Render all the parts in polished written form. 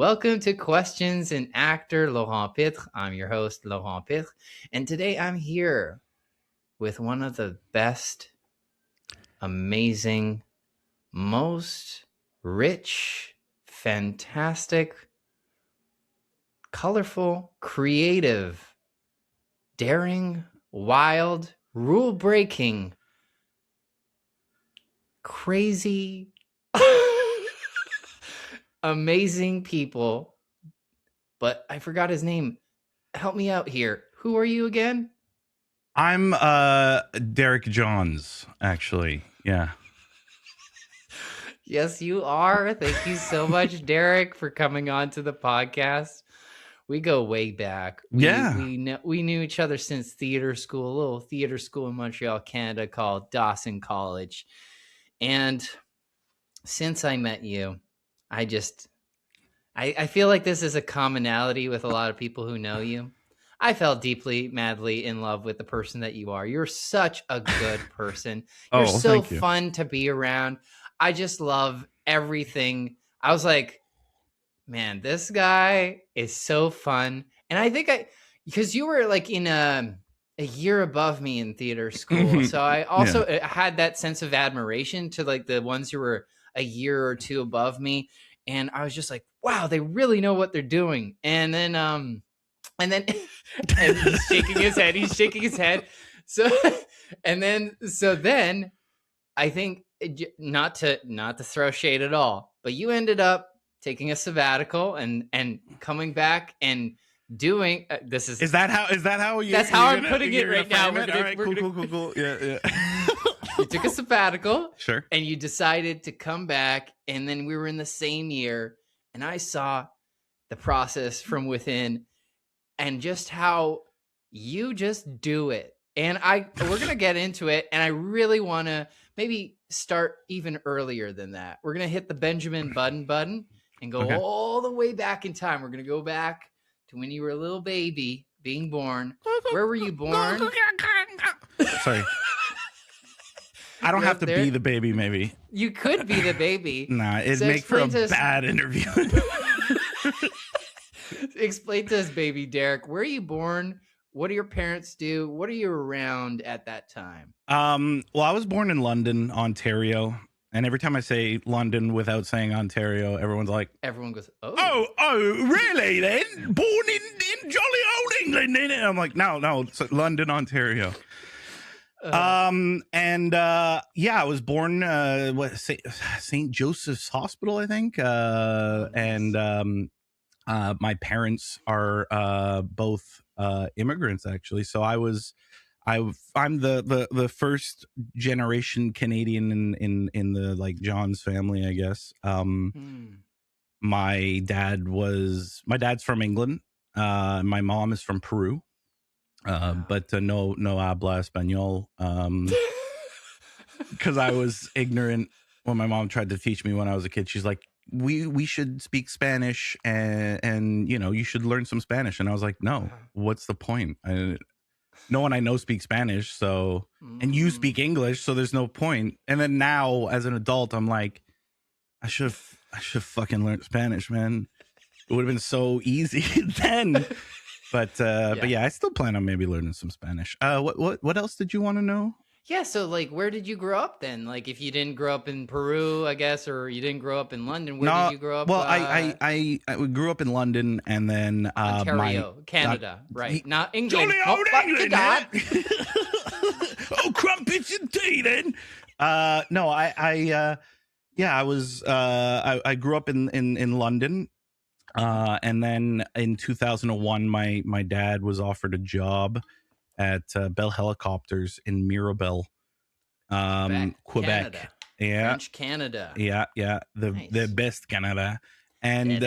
Welcome to Questions and Actor Laurent Pitre. I'm your host, Laurent Pitre, and today I'm here with one of the best, amazing, most rich, fantastic, colorful, creative, daring, wild, rule-breaking, crazy, amazing people. But I forgot his name. Help me out here. Who are you again? I'm Derek Johns, actually. Yeah. Yes, you are. Thank you so much, Derek, for coming on to the podcast. We go way back. We knew each other since theater school, a little theater school in Montreal, Canada called Dawson College. And since I met you, I feel like this is a commonality with a lot of people who know you. I fell deeply, madly in love with the person that you are. You're such a good person. You're so fun to be around. I just love everything. I was like, man, this guy is so fun. And I think because you were like in a year above me in theater school. So I also had that sense of admiration to like the ones who were a year or two above me. And I was just like, wow, they really know what they're doing. And then and he's shaking his head. So then I think, not to throw shade at all, but you ended up taking a sabbatical and coming back and doing this is that how you that's how I'm putting it right now. All right, cool. Yeah. You took a sabbatical, sure, and you decided to come back, and then we were in the same year, and I saw the process from within and just how you just do it. And we're gonna get into it, and I really want to maybe start even earlier than that. We're gonna hit the Benjamin Button and go all the way back in time. We're gonna go back to when you were a little baby being born. Where were you born? Sorry. I don't have to be the baby, maybe. You could be the baby. Nah, it'd make for a bad interview. Explain to us, baby Derek, where are you born? What do your parents do? What are you around at that time? Well, I was born in London, Ontario. And every time I say London without saying Ontario, everyone goes, oh, really then? Born in jolly old England, then? And I'm like, no, it's London, Ontario. I was born St. Joseph's Hospital, I think. My parents are both immigrants, actually. So I'm the first generation Canadian in the like John's family, I guess. My dad's from England. My mom is from Peru. But no habla español, because I was ignorant when my mom tried to teach me when I was a kid. She's like, we should speak Spanish and you should learn some Spanish. And I was like, no, what's the point? No one I know speaks Spanish, so and you speak English, so there's no point. And then now as an adult, I'm like, I should have fucking learned Spanish, man. It would have been so easy then. But yeah, I still plan on maybe learning some Spanish. What else did you want to know? Yeah, so like, where did you grow up then? Like, if you didn't grow up in Peru, I guess, or you didn't grow up in London, where did you grow up? Well, I grew up in London, and then Ontario, Canada, right? Not England. Jolly old England, oh, crumpets and tea, then. No, I grew up in London. And then in 2001, my dad was offered a job at Bell Helicopters in Mirabel, Quebec. Canada. Yeah, French Canada. Yeah, the best Canada. And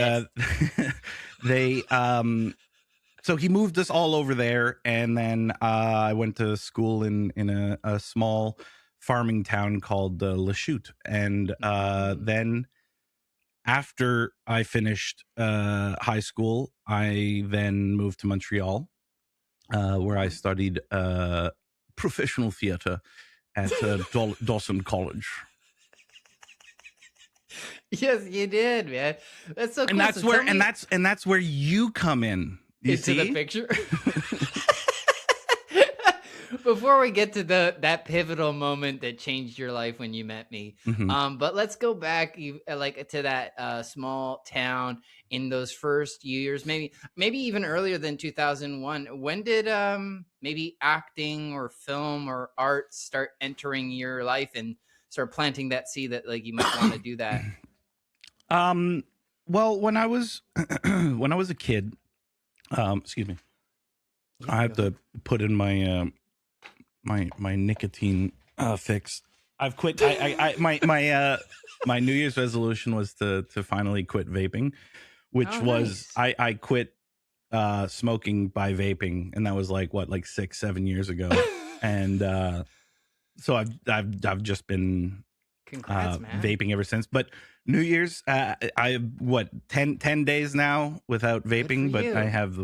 they so he moved us all over there, and then I went to school in a small farming town called Lachute, and then. After I finished high school, I then moved to Montreal, where I studied professional theater at Dawson College. Yes, you did, man. That's so cool. And that's where you come in. You into see the picture. Before we get to that pivotal moment that changed your life when you met me, but let's go back like to that small town in those first years, maybe even earlier than 2001. When did maybe acting or film or art start entering your life and start planting that seed that like you might want to do that? Well, when I was a kid, excuse me, I have to put in my my nicotine fix. I've quit. My New Year's resolution was to finally quit vaping, which was nice. I quit smoking by vaping, and that was like 6-7 years ago, and so I've just been Congrats, man. vaping ever since. But New Year's, I 10 days now without vaping, but I have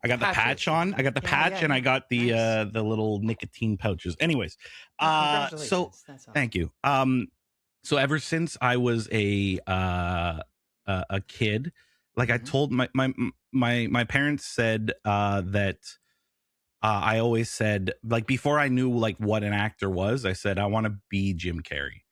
I got the patch on. I got the patch, and I got the nice. The little nicotine pouches. Anyways, so thank you. So ever since I was a kid, like I told my parents said that I always said, like, before I knew like what an actor was, I said I want to be Jim Carrey.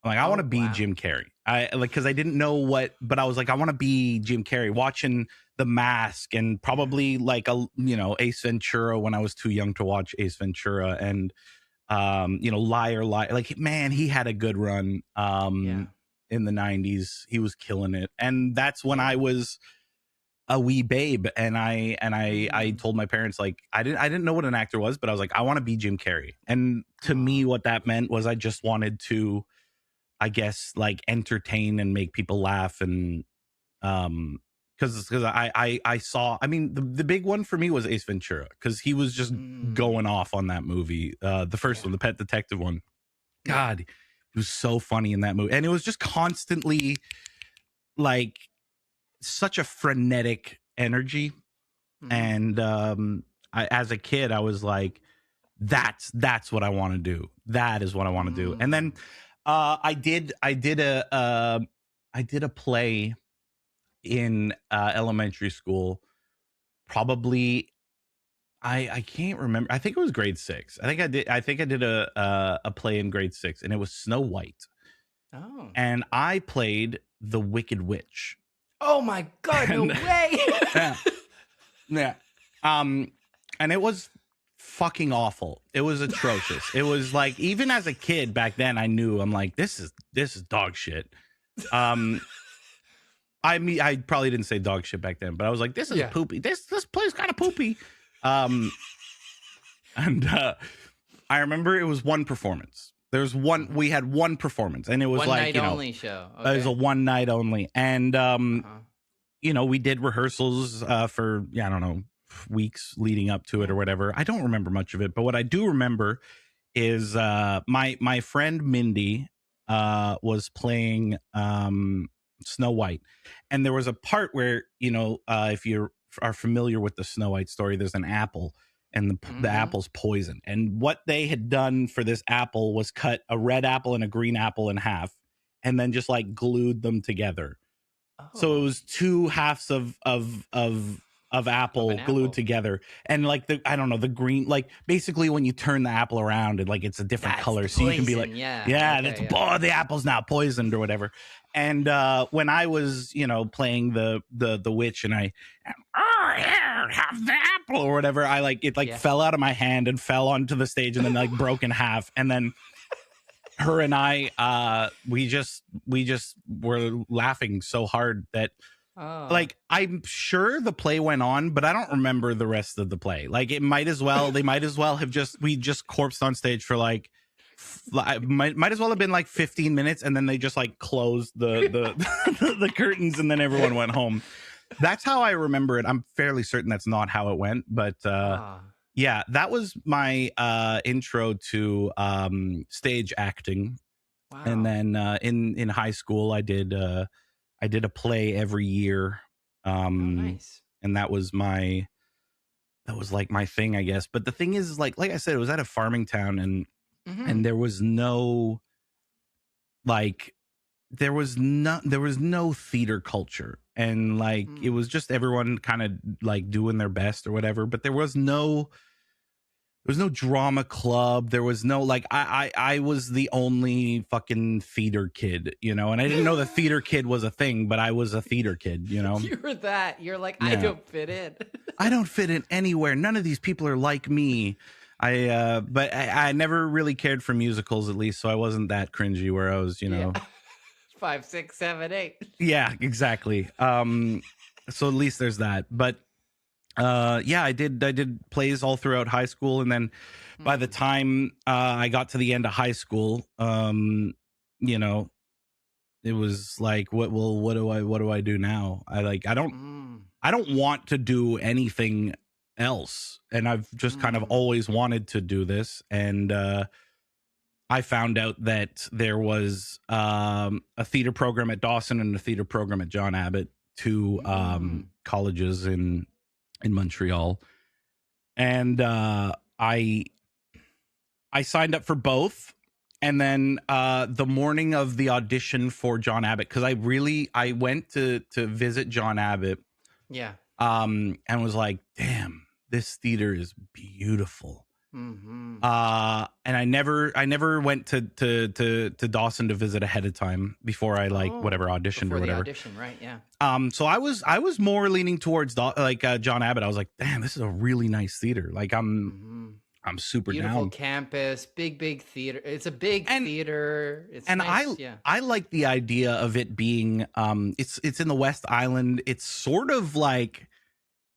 I'm like, I want to be Jim Carrey. Because I didn't know what, but I was like, I want to be Jim Carrey, watching The Mask and probably like Ace Ventura when I was too young to watch Ace Ventura, and Liar. Like, man, he had a good run in the 90s. He was killing it, and that's when I was a wee babe, and I told my parents, like, I didn't know what an actor was, but I was like, I want to be Jim Carrey. And to me, what that meant was I just wanted to, I guess, like, entertain and make people laugh. And because I saw, I mean, the big one for me was Ace Ventura, because he was just going off on that movie, the first one, the Pet Detective one. God, he was so funny in that movie, and it was just constantly like such a frenetic energy. And I, as a kid, I was like, that's what I want to do. That is what I want to do. And then I did a play in elementary school. Probably, I can't remember. I think it was grade 6. I think I did a play in grade 6, and it was Snow White. Oh. And I played the Wicked Witch. Oh my God, no way. Yeah. And it was fucking awful. It was atrocious. It was like, even as a kid back then, I knew, I'm like, this is dog shit. I mean, I probably didn't say dog shit back then, but I was like, this is poopy. This play's kind of poopy. And I remember it was one performance. We had one performance, and it was one like, night only show. Okay. It was a one night only. And, we did rehearsals for, I don't know, weeks leading up to it or whatever. I don't remember much of it, but what I do remember is my friend Mindy was playing Snow White, and there was a part where, if you are familiar with the Snow White story, there's an apple, and the apple's poison. And what they had done for this apple was cut a red apple and a green apple in half, and then just like glued them together. Oh. So it was two halves of apple glued together, and like the green, like basically when you turn the apple around, and like it's a different color, so you can be like, the apple's now poisoned or whatever. And when I was playing the witch, and I have the apple or whatever, I like it fell out of my hand and fell onto the stage, and then like broke in half. And then her and I we just were laughing so hard that like, I'm sure the play went on, but I don't remember the rest of the play. Like, they might as well have just corpsed on stage for like might as well have been like 15 minutes, and then they just like closed the curtains, and then everyone went home. That's how I remember it. I'm fairly certain that's not how it went, but yeah, that was my intro to stage acting. Wow. And then in high school, I did a play every year. Nice. And that was like my thing, I guess. But the thing is, like I said, it was at a farming town, and there was no like there was no theater culture, and like it was just everyone kind of like doing their best or whatever, but there was no drama club. There was no like I was the only fucking theater kid, you know, and I didn't know the theater kid was a thing, but I was a theater kid, you know. You were that. You're like, I don't fit in. I don't fit in anywhere. None of these people are like me. But I never really cared for musicals, at least, so I wasn't that cringy where I was, you know. 5, 6, 7, 8. Yeah, exactly. So at least there's that. But I did plays all throughout high school, and then by the time I got to the end of high school, you know, it was like, what do I do now? I don't want to do anything else, and I've just kind of always wanted to do this, and I found out that there was a theater program at Dawson and a theater program at John Abbott, two colleges in Montreal, and I signed up for both. And then the morning of the audition for John Abbott, because I went to visit John Abbott, and was like, damn, this theater is beautiful. And I never went to Dawson to visit ahead of time before I auditioned or whatever. Audition, right? Yeah. So I was more leaning towards John Abbott. I was like, damn, this is a really nice theater. Like I'm super beautiful down. Campus, big theater. It's a big theater. It's nice. I like the idea of it being it's in the West Island. It's sort of like,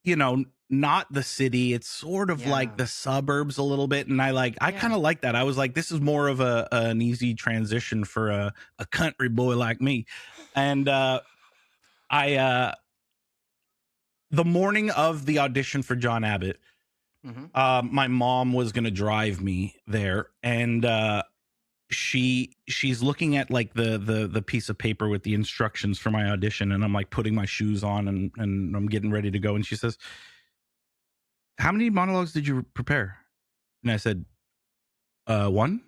you know, not the city. It's sort of like the suburbs a little bit, and I kind of like that. I was like, this is more of an easy transition for a country boy like me. And the morning of the audition for John Abbott, my mom was gonna drive me there, and she's looking at like the piece of paper with the instructions for my audition, and I'm like putting my shoes on and I'm getting ready to go, and she says, how many monologues did you prepare? And I said, 1.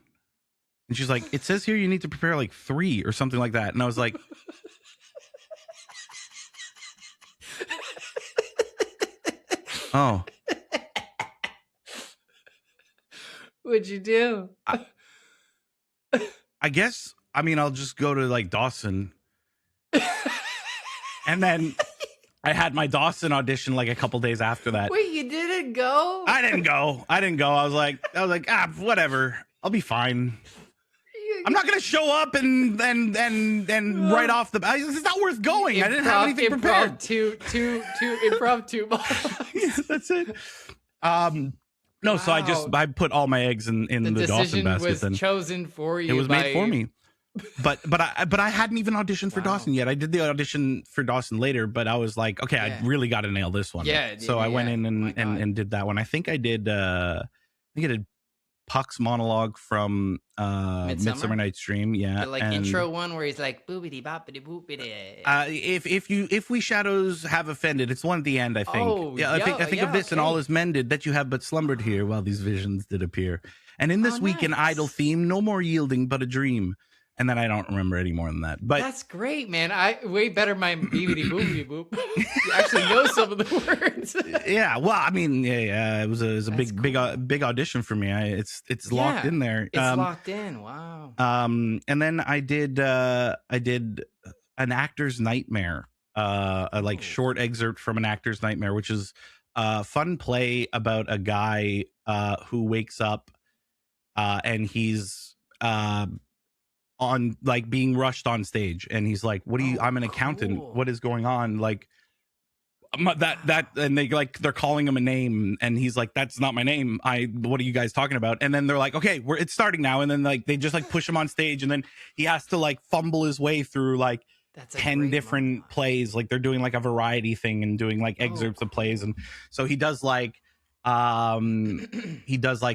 And she's like, it says here you need to prepare like 3 or something like that. And I was like, oh. What'd you do? I guess, I mean, I'll just go to like Dawson. And then I had my Dawson audition like a couple days after that. Wait, you didn't go? I didn't go. I was like, whatever. I'll be fine. I'm not gonna show up and right off the bat. It's not worth going. I didn't have anything prepared. Impromptu. Yeah, that's it. No, wow. So I put all my eggs in the Dawson basket. The decision was chosen for you. It was made for me. But I hadn't even auditioned for Dawson yet. I did the audition for Dawson later, but I was like, okay, I really got to nail this one. Yeah. So I went in and did that one. I think I did Puck's monologue from Midsummer Night's Dream. Yeah, the intro one where he's like boopity boppity boopity. If we shadows have offended, it's one at the end. I think. I think of this and all is mended that you have but slumbered here while these visions did appear. And in this weak and idle theme, no more yielding but a dream. And then I don't remember any more than that. But that's great, man. I way better my beepity boopity boop. You actually know some of the words. Yeah. Well, I mean, it was a big audition for me. It's locked in there. It's locked in. Wow. And then I did An Actor's Nightmare, a short excerpt from An Actor's Nightmare, which is a fun play about a guy who wakes up and he's on like being rushed on stage, and he's like, what do you I'm an accountant, what is going on, like that and they're calling him a name, and he's like, that's not my name, what are you guys talking about? And then they're like, okay, it's starting now, and then like they just like push him on stage, and then he has to like fumble his way through like 10 different plays, like they're doing like a variety thing and doing like excerpts of plays, and so he does like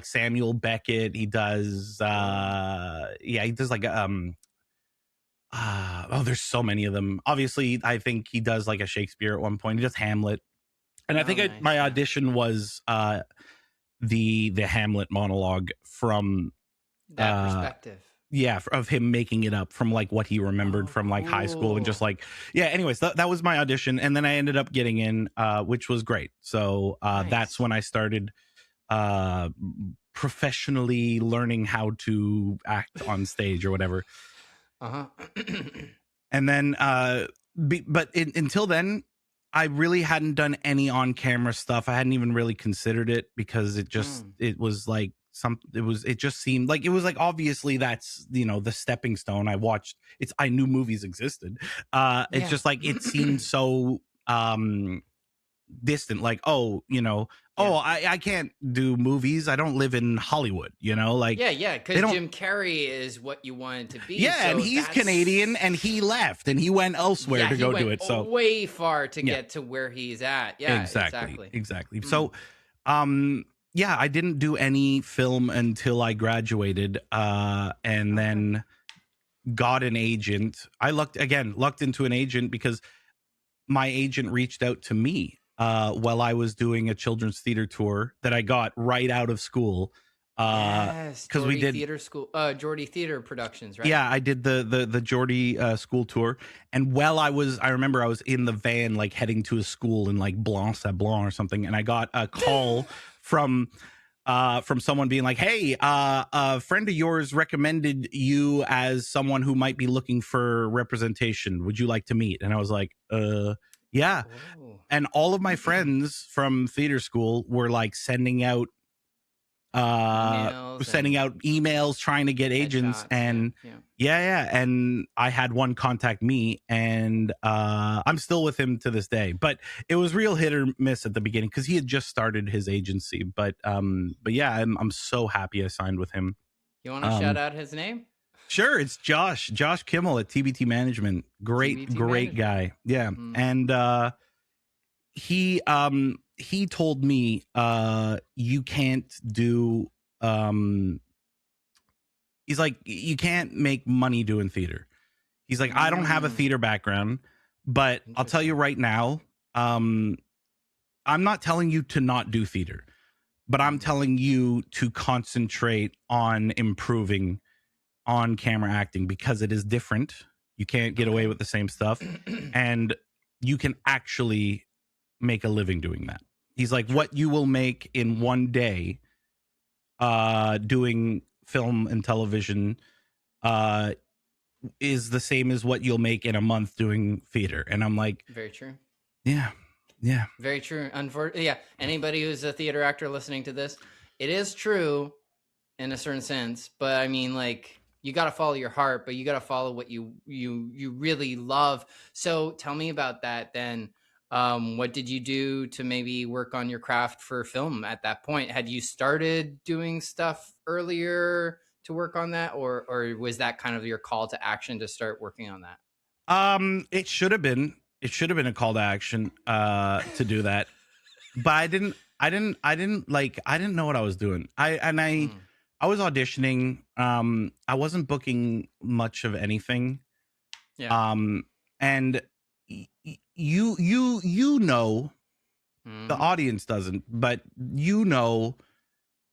Samuel Beckett, he does like there's so many of them. Obviously I think he does like a Shakespeare at one point. He does Hamlet, and I think my audition was the Hamlet monologue from that perspective. of him making it up from like what he remembered from like high school and just like, anyways, that was my audition. And then I ended up getting in, which was great. So Nice. That's when I started professionally learning how to act on stage or whatever. And then, until then, I really hadn't done any on-camera stuff. I hadn't even really considered it because it just it just seemed like it was like obviously that's the stepping stone. I knew movies existed. It's just like it seemed so distant, like I can't do movies, I don't live in Hollywood, like because Jim Carrey is what you wanted to be, and he's Canadian and he left and he went elsewhere to go do it, so way far to get to where he's at. Exactly. So I didn't do any film until I graduated and then got an agent. I lucked into an agent because my agent reached out to me while I was doing a children's theater tour that I got right out of school. Because we did theater school, Geordie Theater Productions, right? Yeah, I did the Geordie school tour, and I remember I was in the van like heading to a school in like Blanc-Sablon or something, and I got a call from someone being like, "Hey, a friend of yours recommended you as someone who might be looking for representation. Would you like to meet?" And I was like, yeah. Whoa. And all of my friends from theater school were like sending out emails trying to get agents shots, and and I had one contact me, and I'm still with him to this day, but it was real hit or miss at the beginning because he had just started his agency, but I'm so happy I signed with him. You want to shout out his name? Sure, it's Josh Kimmel at TBT Management. Great guy. Yeah. And he told me you can't do he's like, you can't make money doing theater. He's like, I don't have a theater background, but I'll tell you right now, I'm not telling you to not do theater, but I'm telling you to concentrate on improving on camera acting because it is different. You can't get away with the same stuff, and you can actually make a living doing that. He's like, what you will make in one day doing film and television is the same as what you'll make in a month doing theater. And I'm like, very true. Yeah. Very true. Unfortunately, anybody who's a theater actor listening to this, it is true in a certain sense, but I mean, like, you got to follow your heart, but you got to follow what you really love. So tell me about that then. What did you do to maybe work on your craft for film at that point? Had you started doing stuff earlier to work on that, or was that kind of your call to action to start working on that? It should have been a call to action to do that, but I didn't know what I was doing. I was auditioning. I wasn't booking much of anything. Yeah. And you know, the audience doesn't, but you know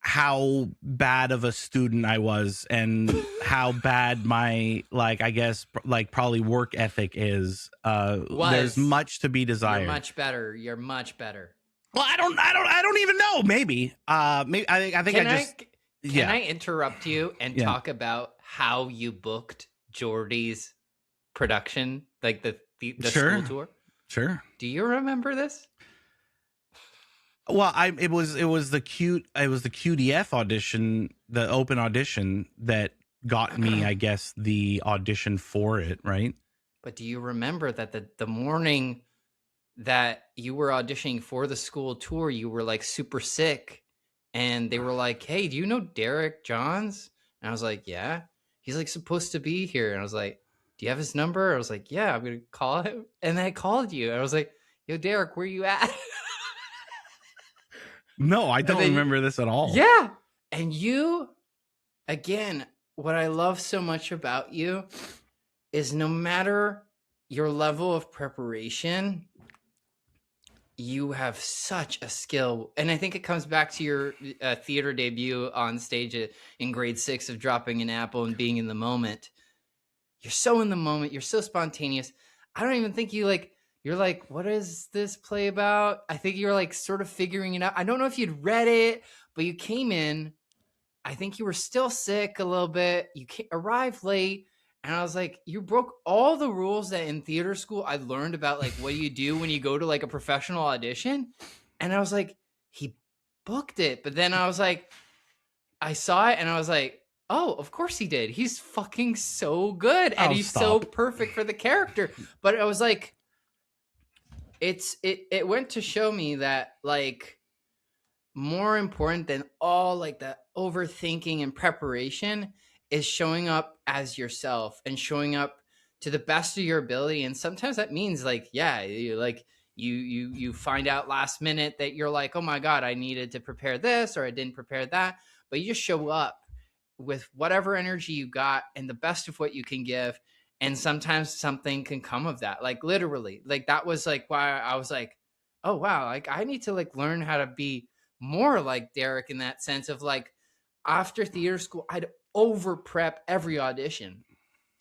how bad of a student I was and how bad my, like, I guess, like, probably work ethic is. There's much to be desired. You're much better. Well, I don't even know. Maybe. Maybe I think Can I interrupt you and talk about how you booked Geordie's production, like the school tour? Sure. Do you remember this? Well, it was the QDF audition, the open audition that got me, I guess, the audition for it, right? But do you remember that the morning that you were auditioning for the school tour, you were like super sick, and they were like, "Hey, do you know Derek Johns?" And I was like, "Yeah." He's like supposed to be here, and I was like, "Do you have his number?" I was like, "Yeah, I'm gonna call him." And then I called you, and I was like, "Yo, Derek, where you at?" No, I don't remember this at all. Yeah. And you, again, what I love so much about you is no matter your level of preparation, you have such a skill. And I think it comes back to your theater debut on stage in grade 6 of dropping an apple and being in the moment. You're so in the moment. You're so spontaneous. I don't even think you're like, what is this play about? I think you're like sort of figuring it out. I don't know if you'd read it, but you came in. I think you were still sick a little bit. You arrived late. And I was like, you broke all the rules that in theater school I learned about, like, what do you do when you go to like a professional audition? And I was like, he booked it. But then I was like, I saw it and I was like, oh, of course he did. He's fucking so good. And he's so perfect for the character. But I was like, it went to show me that, like, more important than all like the overthinking and preparation is showing up as yourself and showing up to the best of your ability. And sometimes that means like, yeah, you find out last minute that you're like, oh my God, I needed to prepare this or I didn't prepare that. But you just show up with whatever energy you got and the best of what you can give. And sometimes something can come of that. Like literally, like that was like why I was like, oh wow, like I need to like learn how to be more like Derek in that sense of like after theater school, I'd over prep every audition.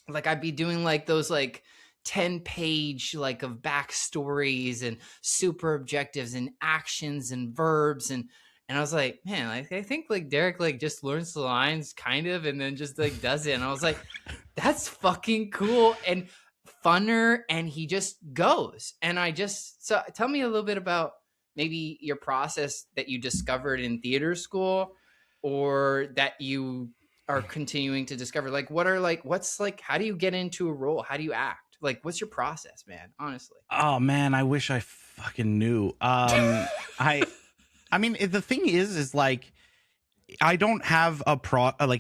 Like I'd be doing like those like 10-page like of backstories and super objectives and actions and verbs and I was like, man, I think like Derek like just learns the lines kind of and then just like does it. And I was like, that's fucking cool and funner. And he just goes. And so tell me a little bit about maybe your process that you discovered in theater school or that you are continuing to discover. Like what's like, how do you get into a role? How do you act? Like, what's your process, man? Honestly. Oh man, I wish I fucking knew. I mean, the thing is like, I don't have a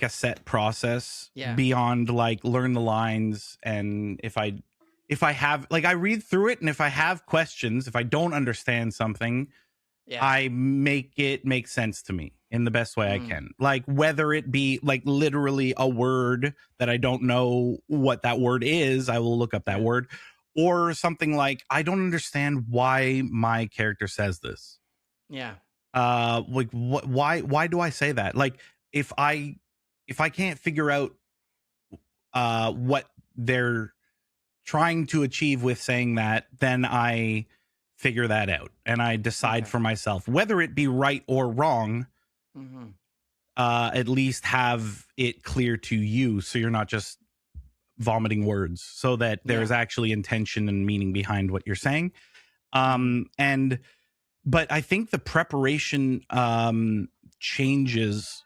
set process beyond like learn the lines. And if I have, like, I read through it and if I have questions, if I don't understand something, I make it make sense to me in the best way I can. Like whether it be like literally a word that I don't know what that word is, I will look up that word, or something like, I don't understand why my character says this. Yeah. Like why do I say that? Like if I can't figure out what they're trying to achieve with saying that, then I figure that out and I decide for myself whether it be right or wrong. At least have it clear to you so you're not just vomiting words, so that there's actually intention and meaning behind what you're saying. But I think the preparation changes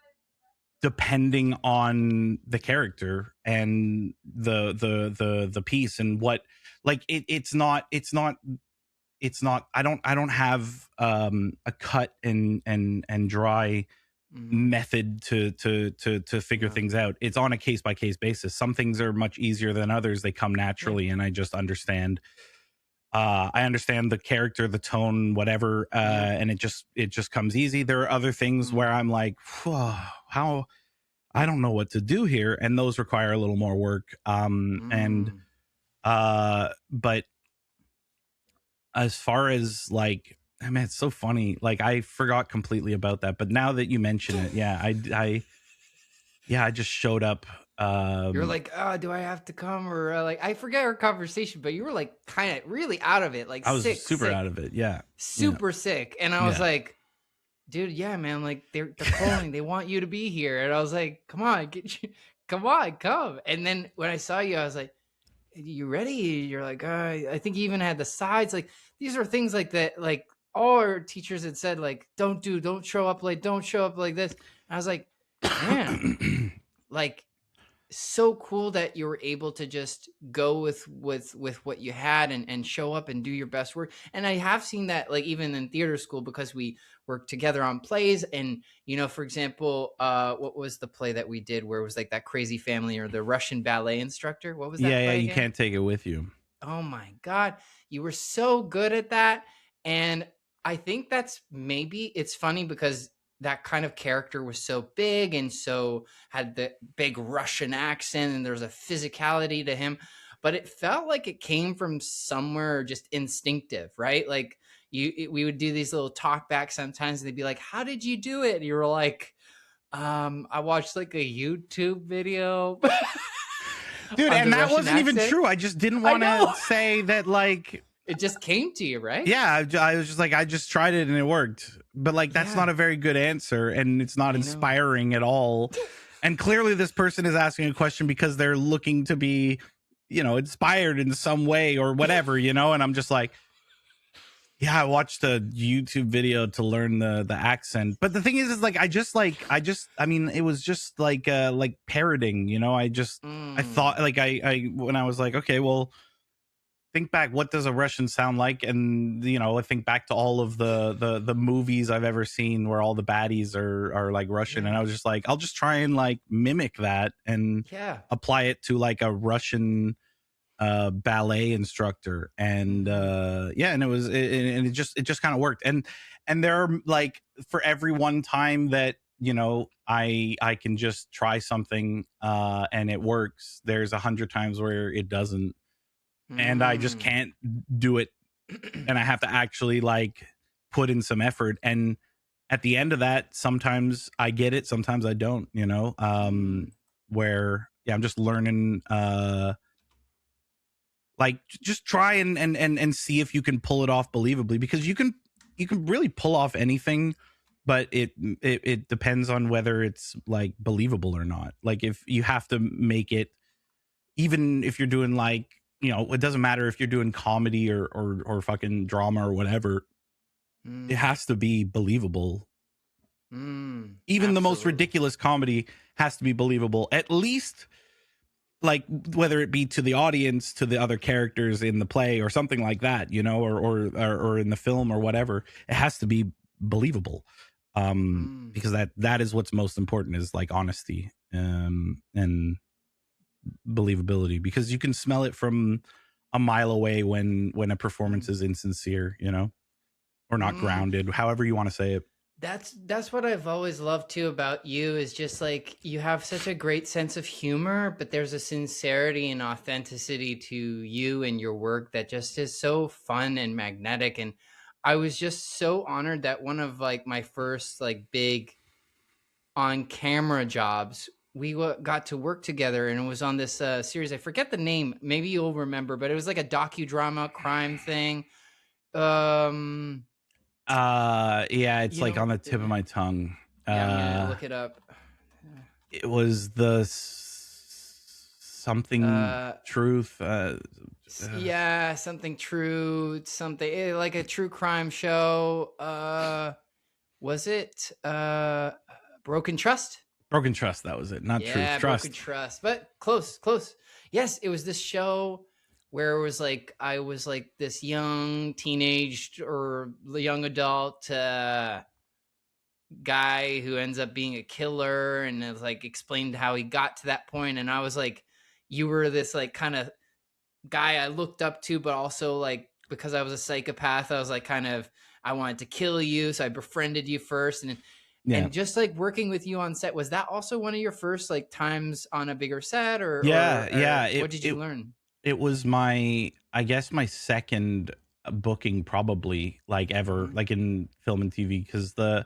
depending on the character and the piece and what, like it's not I don't have a cut and dry method to figure things out. It's on a case by case basis. Some things are much easier than others. They come naturally and I just understand. I understand the character, the tone, whatever, and it just comes easy. There are other things where I'm like, how I don't know what to do here, and those require a little more work. But as far as like, I mean, it's so funny. Like I forgot completely about that, but now that you mention it, I just showed up. You're like, oh, do I have to come? Or like, I forget our conversation, but you were like kind of really out of it. Like I was sick, out of it. Yeah. Super sick. And I was like, dude, yeah, man, like they're calling, they want you to be here. And I was like, come on, come. And then when I saw you, I was like, you ready? You're like, I think you even had the sides. Like these are things like that. Like all our teachers had said, like, don't show up late. Don't show up like this. And I was like, man, like, so cool that you were able to just go with what you had and show up and do your best work. And I have seen that like even in theater school, because we worked together on plays. And you know, for example, what was the play that we did where it was like that crazy family or the Russian ballet instructor? What was that? Yeah, you can't take it with you. Oh my God, you were so good at that. And I think that's maybe, it's funny because that kind of character was so big and so had the big Russian accent and there's a physicality to him. but it felt like it came from somewhere just instinctive, right? Like we would do these little talk back sometimes and they'd be like, how did you do it? And you were like, I watched like a YouTube video. Dude, and that wasn't even true. I just didn't want to say that, like, it just came to you, right? Yeah, I was just like, I just tried it and it worked. But like, that's not a very good answer, and it's not inspiring at all. And clearly this person is asking a question because they're looking to be, you know, inspired in some way or whatever, you know? And I'm just like, yeah, I watched a YouTube video to learn the accent. But the thing is like, I mean, it was just like parroting, you know? I thought like, when I was like, okay, well, think back, what does a Russian sound like? And, you know, I think back to all of the movies I've ever seen where all the baddies are like Russian. And I was just like, I'll just try and like mimic that and apply it to like a Russian ballet instructor. And and it just kind of worked. And there are like, for every one time that, you know, I can just try something and it works, there's 100 times where it doesn't. And I just can't do it. And I have to actually like put in some effort. And at the end of that, sometimes I get it, sometimes I don't, you know, where, I'm just learning, like just try and see if you can pull it off believably, because you can really pull off anything, but it depends on whether it's like believable or not. Like if you have to make it, even if you're doing like, you know, it doesn't matter if you're doing comedy or fucking drama or whatever. It has to be believable. Even the most ridiculous comedy has to be believable, at least, like whether it be to the audience, to the other characters in the play or something like that, you know, or in the film or whatever. It has to be believable, because that is what's most important, is like honesty and believability, because you can smell it from a mile away when a performance is insincere, you know, or not grounded, however you want to say it. That's what I've always loved too about you, is just like, you have such a great sense of humor, but there's a sincerity and authenticity to you and your work that just is so fun and magnetic. And I was just so honored that one of like my first like big on camera jobs, we got to work together, and it was on this series. I forget the name. Maybe you'll remember, but it was like a docudrama crime thing. It's like on the tip of my tongue. I'm gonna look it up. It was the something truth. Something true. Something like a true crime show. Was it Broken Trust? Broken Trust, that was it. Not Truth, Trust. Broken Trust, but close. Yes, it was this show where it was like, I was like this young teenage or young adult guy who ends up being a killer, and it was like explained how he got to that point. And I was like, you were this like kind of guy I looked up to, but also like, because I was a psychopath, I was like I wanted to kill you, so I befriended you first. And just like working with you on set, was that also one of your first like times on a bigger set, or what did you learn? It was I guess my second booking probably, like ever, like in film and TV, because the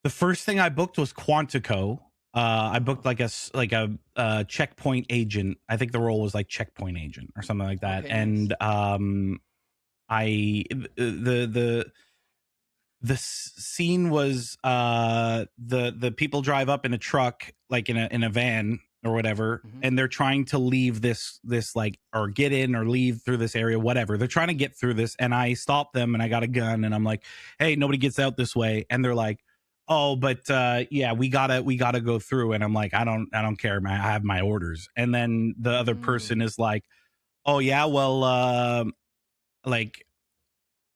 first thing I booked was Quantico. I booked like a checkpoint agent. I think the role was like checkpoint agent or something like that. Okay, and the scene was the people drive up in a truck, like in a van or whatever, and they're trying to leave this like, or get in or leave through this area, whatever. They're trying to get through this, and I stop them, and I got a gun, and I'm like, hey, nobody gets out this way. And they're like, oh, but we gotta go through. And I'm like, I don't care, man, I have my orders. And then the other person is like, oh yeah, well like,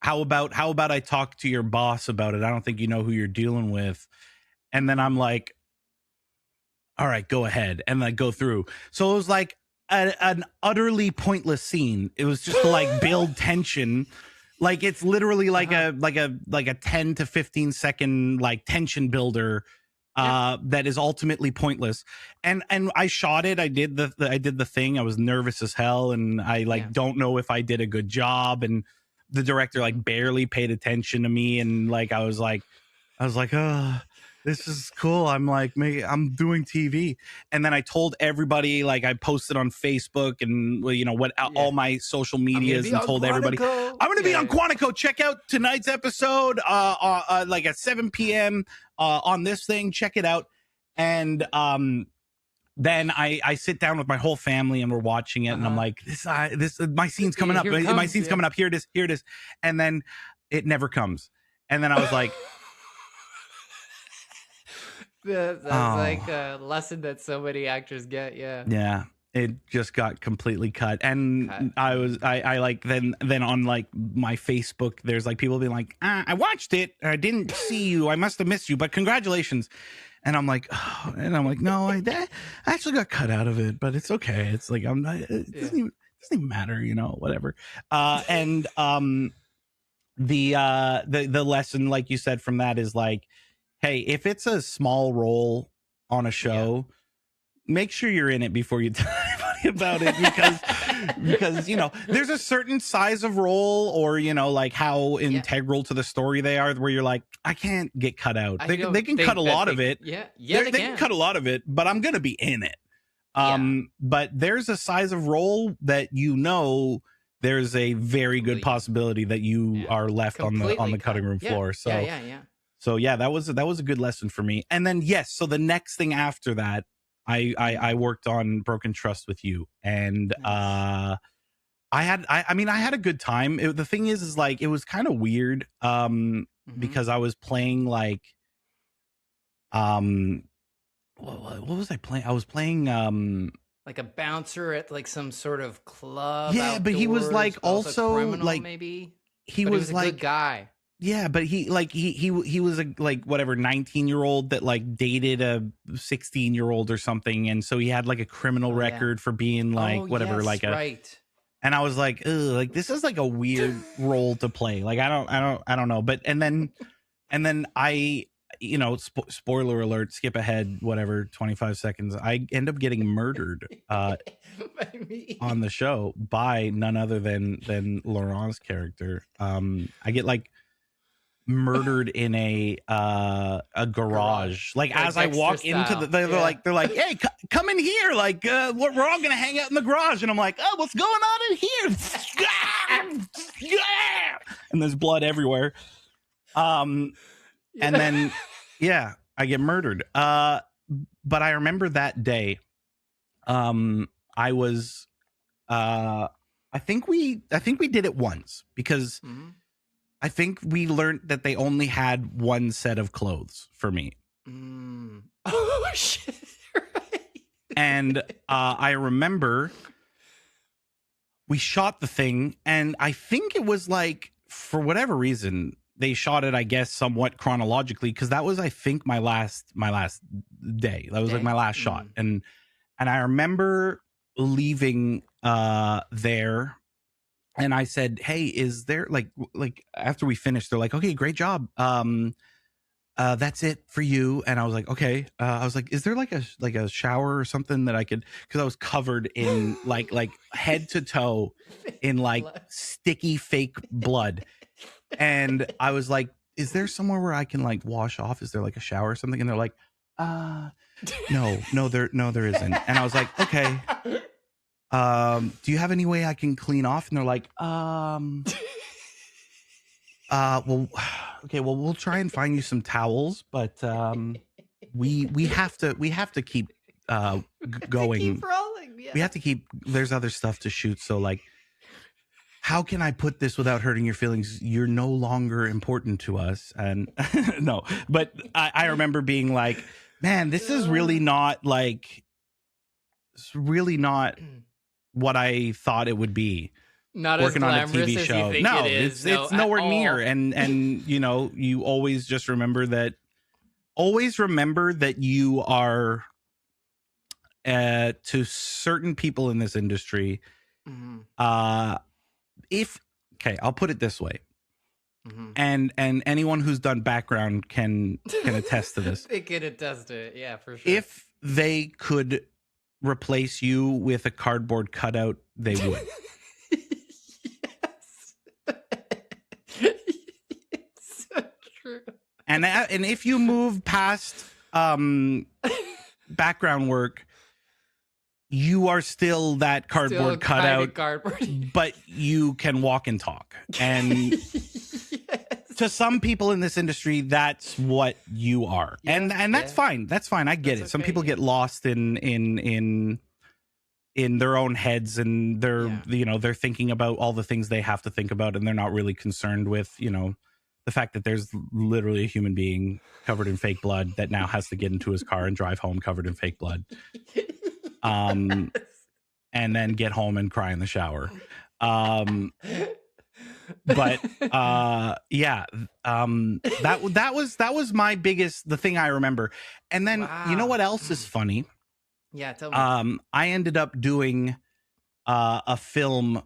how about I talk to your boss about it? I don't think you know who you're dealing with. And then I'm like, all right, go ahead. And like go through. So it was like an utterly pointless scene. It was just to like build tension. Like it's literally like a 10 to 15 second like tension builder that is ultimately pointless. And I shot it. I did the thing. I was nervous as hell, and I don't know if I did a good job. And the director barely paid attention to me, and I was like, oh, this is cool. I'm I'm doing TV. And then I told everybody, I posted on Facebook and all my social medias, and told everybody I'm going to be on Quantico. Check out tonight's episode at 7 p.m. On this thing. Check it out. And then I sit down with my whole family and we're watching it, and I'm like, this my scene's coming up. My scene's coming up. Here it is. And then it never comes. And then I was like, that's like a lesson that so many actors get. Yeah. It just got completely cut. And I then on my Facebook, there's people being like, I watched it. I didn't see you. I must have missed you, but congratulations. And I'm like, oh, no, I actually got cut out of it, but it's okay. It's I'm not, it doesn't even matter, whatever. And the lesson, like you said, from that is hey, if it's a small role on a show, make sure you're in it before you tell anybody about it, because there's a certain size of role, or how integral to the story they are, where you're I can't get cut out. They can cut a lot of it. They can cut a lot of it, but I'm gonna be in it. But there's a size of role that there's a very good possibility that you are left on the cutting room floor. So So that was a good lesson for me. And then so the next thing after that, I worked on Broken Trust with you, and I had a good time. The thing is it was kind of weird because I was playing what was I playing? I was playing like a bouncer at some sort of club. Yeah, but he was also criminal, maybe he was a good guy. Yeah, but he was a 19-year-old that dated a 16-year-old or something, and so he had a criminal record for being right. And I was like, ugh, this is a weird role to play. I don't know. But and then I spoiler alert, skip ahead 25 seconds. I end up getting murdered on the show by none other than Laurent's character. I get murdered in a garage. As I walk into they're like, hey, come in here. We're all gonna hang out in the garage, and I'm like, oh, what's going on in here? And there's blood everywhere. And then I get murdered. But I remember that day. I was I think we did it once, because I think we learned that they only had one set of clothes for me. Oh shit! Right. And I remember we shot the thing, and I think it was for whatever reason they shot it, I guess, somewhat chronologically, because that was, I think, my last day. That was my last shot, and I remember leaving there. And I said, hey, is there after we finished, they're like, okay, great job. That's it for you. And I was like, okay. I was like, is there a shower or something that I could, because I was covered in head to toe in sticky fake blood. And I was like, is there somewhere where I can wash off? Is there a shower or something? And they're like, no, there isn't. And I was like, okay. Do you have any way I can clean off? And they're like, well, okay, well, we'll try and find you some towels, but we have to keep going. Keep rolling. Yeah. We have to keep. There's other stuff to shoot. So how can I put this without hurting your feelings? You're no longer important to us. And no, but I remember being like, man, this is really not it's really not what I thought it would be. Not working as on a TV as show. You think No, it is. it's nowhere near. And you always just remember that. Always remember that you are, to certain people in this industry. Okay, I'll put it this way: and anyone who's done background can attest to this. They can attest to it, yeah, for sure. If they could replace you with a cardboard cutout, they would. Yes. It's so true. And if you move past background work, you are still that cardboard cutout, but you can walk and talk. And yes. To some people in this industry, that's what you are. Yeah, and that's fine. That's fine. I get it. Okay, some people get lost in their own heads, and they're thinking about all the things they have to think about, and they're not really concerned with, the fact that there's literally a human being covered in fake blood that now has to get into his car and drive home covered in fake blood. And then get home and cry in the shower. That was my biggest, the thing I remember. And then you know what else is funny? Yeah, tell me. I ended up doing a film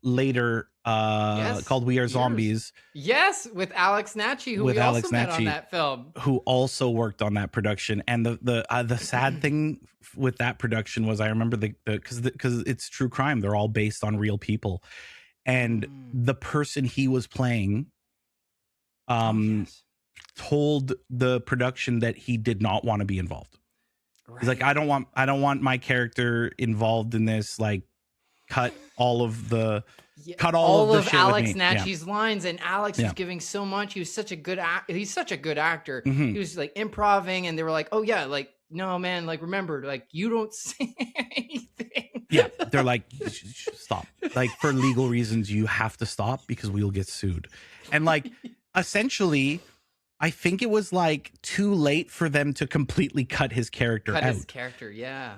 later called We Are Zombies. Yes, with Alex Natchi, who we also met on that film, who also worked on that production. And the sad thing with that production was, I remember because it's true crime, they're all based on real people, and the person he was playing told the production that he did not want to be involved. Right. He's like, I don't want my character involved in this, like, cut all of the Alex Natchi's lines, and Alex was giving so much. He was such a good he's such a good actor. He was like improving, and they were like, oh yeah, like, no man, like, remember, like, you don't say anything. Yeah, they're like, stop, like, for legal reasons you have to stop because we'll get sued. And like essentially I think it was like too late for them to completely cut his character out. Yeah.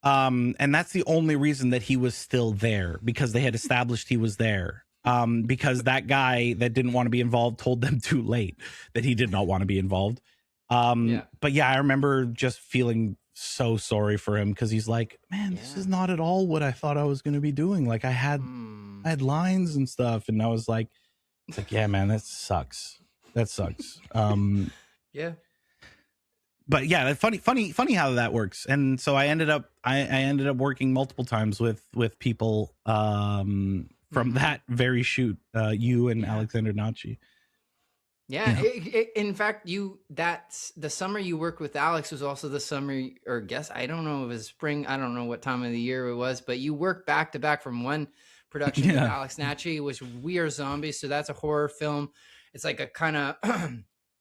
And that's the only reason that he was still there, because they had established he was there. Because that guy that didn't want to be involved told them too late that he did not want to be involved. But yeah, I remember just feeling so sorry for him, because he's like, man, this is not at all what I thought I was going to be doing. Like, I had lines and stuff, and I was like, it's like, yeah, man, that sucks. That sucks. Yeah. But yeah, funny how that works. And so I ended up working multiple times with people from that very shoot, you and Alexander Natchi. Yeah, in fact, that's the summer you worked with Alex was also the summer, or guess, I don't know if it was spring, I don't know what time of the year it was, but you worked back to back from one production with Alex Natchi, which We Are Zombies. So that's a horror film. It's like a kind of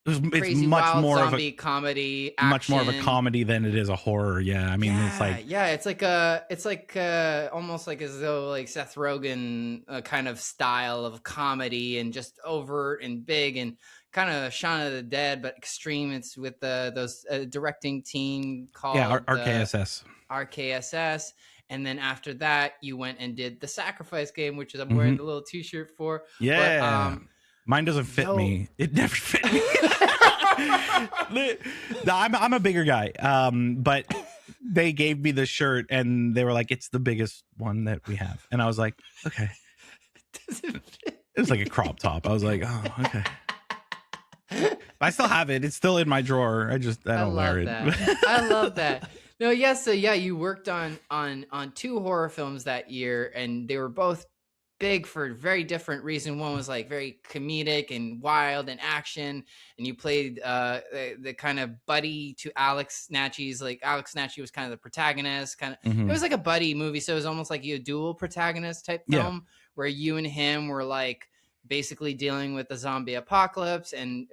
crazy, much wild more zombie comedy, action. Much more of a comedy than it is a horror. Yeah, I mean, it's like almost like as though like Seth Rogen kind of style of comedy, and just overt and big and kind of Shaun of the Dead, but extreme. It's with those directing team called RKSS. And then after that, you went and did The Sacrifice Game, which is I'm wearing the little T-shirt for. Yeah. But, mine doesn't fit me. It never fit me. No, I'm a bigger guy. But they gave me the shirt and they were like, it's the biggest one that we have. And I was like, okay. It was like a crop top. I was like, oh, okay. But I still have it. It's still in my drawer. I don't wear it. I love that. No, yes. So yeah, you worked on 2 horror films that year, and they were both big for very different reasons. One was like very comedic and wild and action, and you played the kind of buddy to Alex Natchi's. Like Alex Natchi was kind of the protagonist. It was like a buddy movie, so it was almost like a dual protagonist type film where you and him were like basically dealing with the zombie apocalypse. And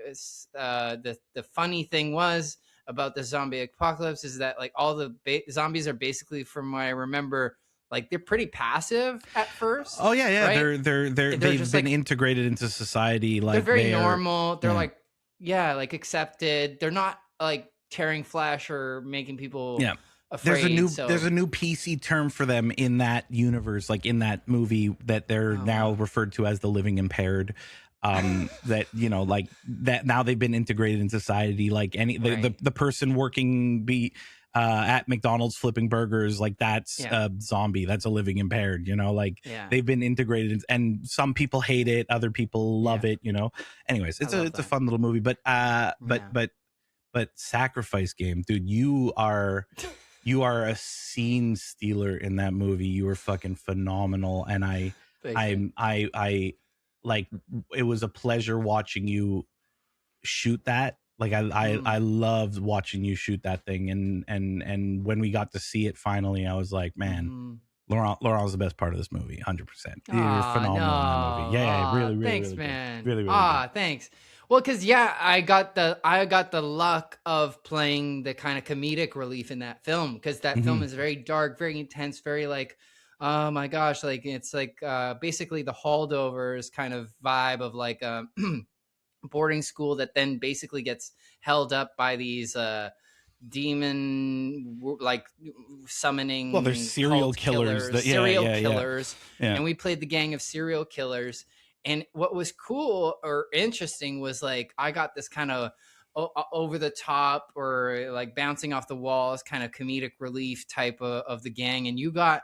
the funny thing was about the zombie apocalypse is that like all the zombies are basically, from what I remember, like they're pretty passive at first. Oh yeah, right? They've been integrated into society. Like they're very normal. They're like accepted. They're not like tearing flesh or making people afraid. There's a new PC term for them in that universe, like in that movie, that they're now referred to as the living impaired. That like that now they've been integrated in society, like the person working at McDonald's flipping burgers, like that's a zombie, that's a living impaired, you know, like they've been integrated, and some people hate it, other people love it, you know. Anyways, it's a fun little movie, but Sacrifice Game, dude, you are a scene stealer in that movie. You were fucking phenomenal, and I like, it was a pleasure watching you shoot that. Like I loved watching you shoot that thing, and when we got to see it finally, I was like, man, Laurent was the best part of this movie, 100%. You're phenomenal in that movie. Yeah, really, thanks, really man. Good. Really, good. Thanks. Well, because I got the luck of playing the kind of comedic relief in that film, because that film is very dark, very intense, very like, oh my gosh, like it's like basically the holdovers kind of vibe of like boarding school that then basically gets held up by these demon like summoning, well, there's serial killers, and we played the gang of serial killers. And what was cool or interesting was like I got this kind of over the top or like bouncing off the walls kind of comedic relief type of the gang, and you got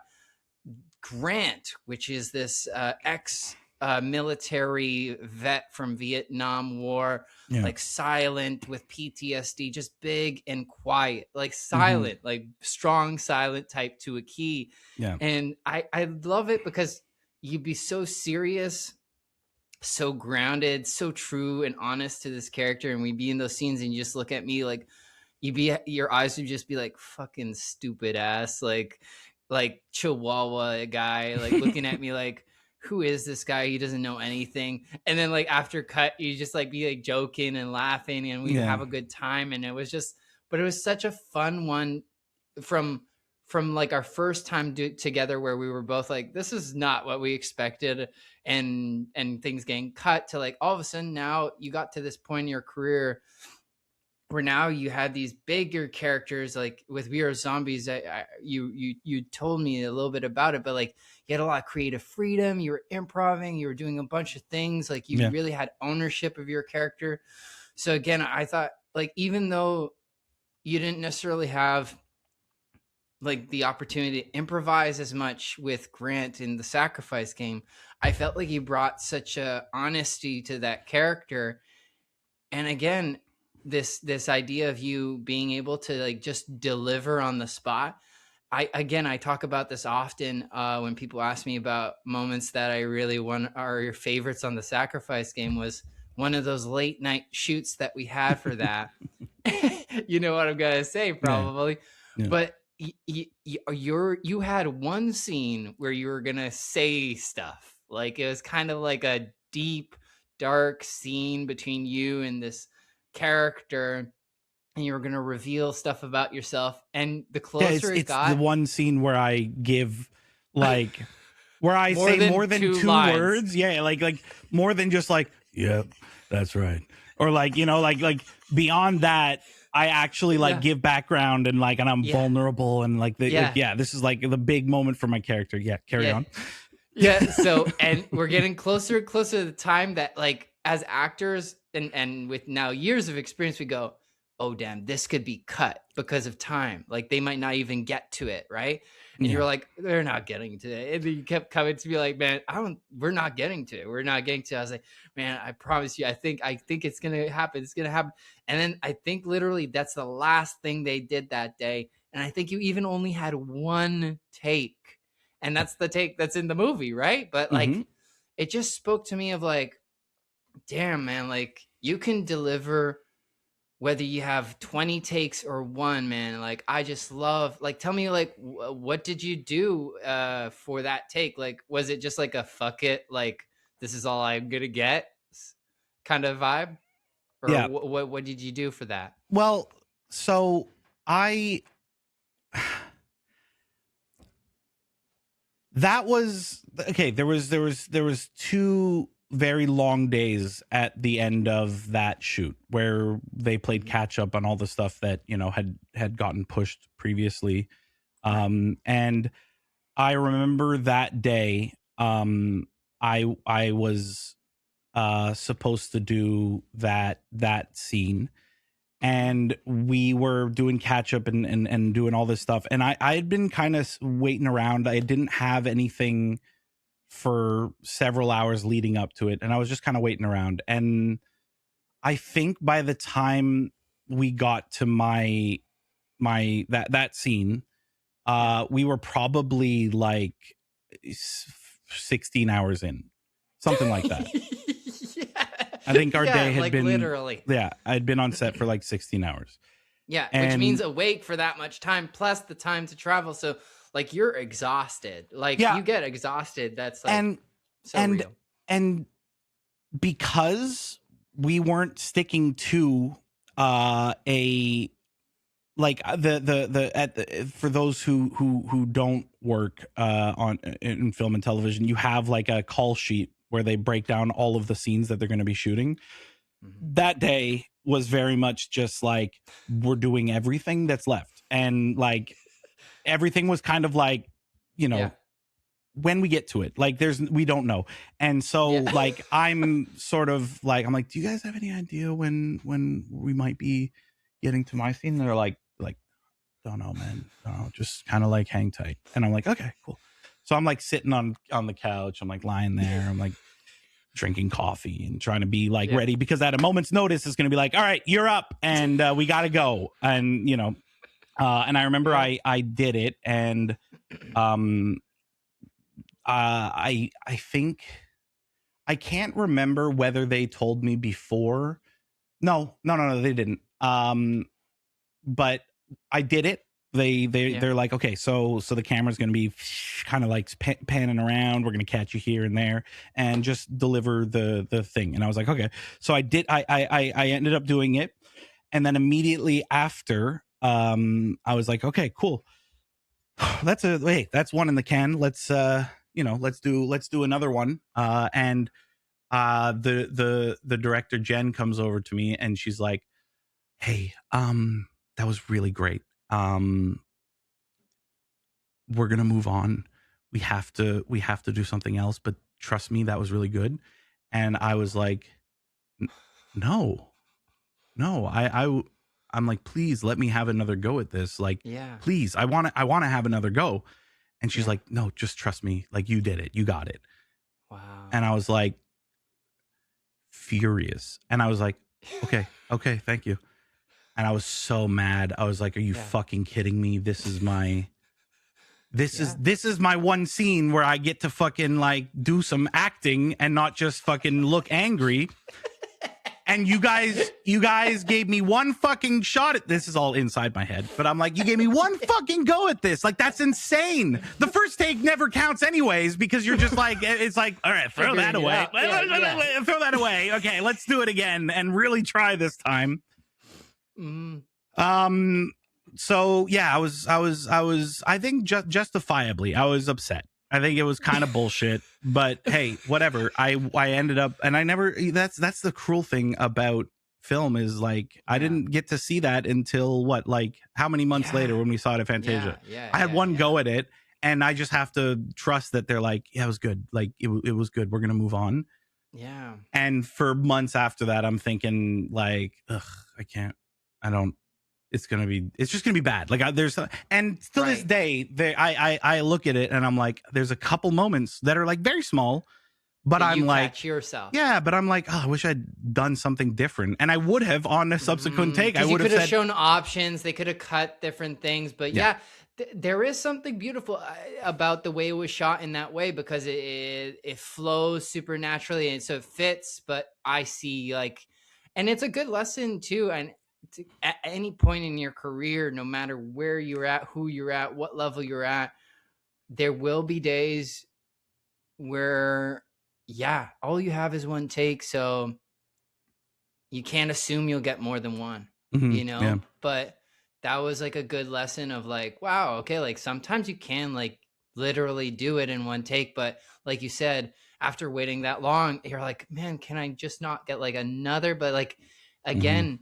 Grant, which is this military vet from Vietnam War, like silent with PTSD, just big and quiet, like silent, like strong silent type to a key. And I love it because you'd be so serious, so grounded, so true and honest to this character, and we'd be in those scenes and you just look at me like your eyes would just be like, fucking stupid ass, like Chihuahua guy, like looking at me like, who is this guy? He doesn't know anything. And then like after cut, you just like be like joking and laughing, and we'd have a good time. And it was just, but it was such a fun one from like our first time together, where we were both like, this is not what we expected. And things getting cut to like, all of a sudden now you got to this point in your career where now you had these bigger characters, like with We Are Zombies. You told me a little bit about it, but like you had a lot of creative freedom. You were improvising. You were doing a bunch of things. Like you really had ownership of your character. So again, I thought like, even though you didn't necessarily have like the opportunity to improvise as much with Grant in the Sacrifice Game, I felt like you brought such a honesty to that character. And again, this idea of you being able to like just deliver on the spot. I talk about this often when people ask me about moments that I really want are your favorites on the Sacrifice Game. Was one of those late night shoots that we had for that. You know what I'm gonna say, probably. But you had one scene where you were gonna say stuff, like it was kind of like a deep, dark scene between you and this character, and you were going to reveal stuff about yourself. And the closer it got, the one scene where I give like where I say more than two words, like more than just like, yep, that's right, or like, you know, like beyond that, I actually like give background and like, and I'm vulnerable, and like this is like the big moment for my character. Carry on. So, and we're getting closer and closer to the time that like as actors and with now years of experience, we go, oh damn, this could be cut because of time. Like they might not even get to it, right? And you're like, they're not getting to it. And then you kept coming to me like, man, we're not getting to it. We're not getting to it. I was like, man, I promise you, I think it's gonna happen. It's gonna happen. And then I think literally that's the last thing they did that day. And I think you even only had one take. And that's the take that's in the movie, right? But like it just spoke to me of like, damn, man, like you can deliver whether you have 20 takes or one, man. Like I just love, like, tell me, like, what did you do for that take? Like, was it just like a fuck it, like this is all I'm gonna get kind of vibe? Or what did you do for that? Well, so that was okay. There was two very long days at the end of that shoot where they played catch up on all the stuff that, you know, had gotten pushed previously. And I remember that day, I was supposed to do that scene, and we were doing catch up and doing all this stuff. And I had been kind of waiting around. I didn't have anything for several hours leading up to it, and I was just kind of waiting around. And I think by the time we got to that scene, we were probably like 16 hours in, something like that. I think our day had been literally. Yeah, I'd been on set for like 16 hours. Yeah, which means awake for that much time plus the time to travel. So like you're exhausted. Like you get exhausted. That's like real. And because we weren't sticking to for those who don't work in film and television, you have like a call sheet where they break down all of the scenes that they're going to be shooting. That day was very much just like, we're doing everything that's left. And like, everything was kind of like, when we get to it, like we don't know. And so like, I'm like, do you guys have any idea when we might be getting to my scene? And they're like, don't know, man. Just kind of like hang tight. And I'm like, okay, cool. So I'm like sitting on the couch. I'm like lying there. I'm like drinking coffee and trying to be like ready, because at a moment's notice it's going to be like, all right, you're up and we got to go. And, and I remember I did it. And I think I can't remember whether they told me before. No, they didn't. But I did it. They're like, okay, so the camera's going to be kind of like panning around. We're going to catch you here and there and just deliver the thing. And I was like, okay. So I did. I ended up doing it, and then immediately after, I was like, okay, cool. That's one in the can. Let's do another one. And the director Jen comes over to me and she's like, hey, that was really great. We're gonna move on. We have to do something else, but trust me, that was really good. And I was like, no, I'm like, please let me have another go at this. Like, please, I want to have another go. And she's like, no, just trust me. Like, you did it. You got it. Wow. And I was like, furious. And I was like, okay, thank you. And I was so mad. I was like, are you fucking kidding me? This is my one scene where I get to fucking like do some acting and not just fucking look angry. And you guys gave me one fucking shot at this. Is all inside my head, but I'm like, you gave me one fucking go at this. Like, that's insane. The first take never counts anyways, because you're just like, it's like, all right, throw that away. Throw that away. Okay, let's do it again and really try this time. So yeah, I was, I think justifiably, I was upset. I think it was kind of bullshit, but hey, whatever. I ended up, and I never, that's the cruel thing about film is like, I didn't get to see that until how many months later when we saw it at Fantasia. I had one go at it, and I just have to trust that they're like, yeah, it was good. Like it was good. We're going to move on. Yeah. And for months after that, I'm thinking like, ugh, it's just gonna be bad. Like and to this day, I look at it and I'm like, there's a couple moments that are like very small, but I'm like, catch yourself. Yeah, but I'm like, oh, I wish I'd done something different, and I would have on a subsequent take. I would have shown options. They could have cut different things, but there is something beautiful about the way it was shot in that way, because it flows supernaturally and so it fits. But I see and it's a good lesson too. And at any point in your career, no matter where you're at, who you're at, what level you're at, there will be days where, all you have is one take. So you can't assume you'll get more than one, but that was like a good lesson of like, wow, okay. Like sometimes you can like literally do it in one take, but like you said, after waiting that long, you're like, man, can I just not get like another? But like, again,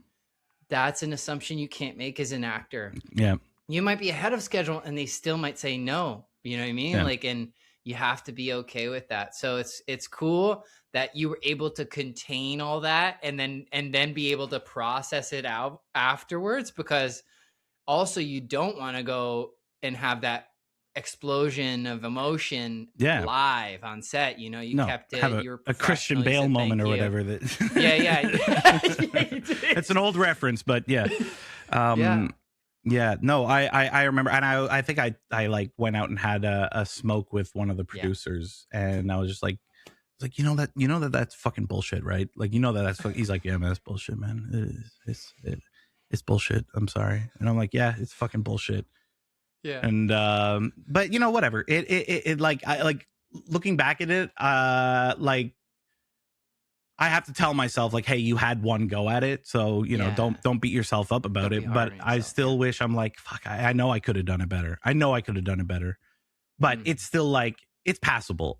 that's an assumption you can't make as an actor. Yeah. You might be ahead of schedule and they still might say no. You know what I mean? Yeah. Like, and you have to be okay with that. So it's cool that you were able to contain all that and then be able to process it out afterwards, because also you don't want to go and have that explosion of emotion live on set. You know, you kept it. Have a Christian Bale moment or whatever. That It's an old reference, but yeah. No, I remember, and I think I like went out and had a smoke with one of the producers, and I was just like, you know that that's fucking bullshit, right? Like, you know that's he's like, yeah, man, that's bullshit, man. It's bullshit. I'm sorry. And I'm like, yeah, it's fucking bullshit. Yeah. And but you know, whatever. It like, I like looking back at it, like I have to tell myself, like, hey, you had one go at it, so you know, don't beat yourself up about it. But I still wish, I'm like, fuck, I know I could have done it better. But it's still like, it's passable.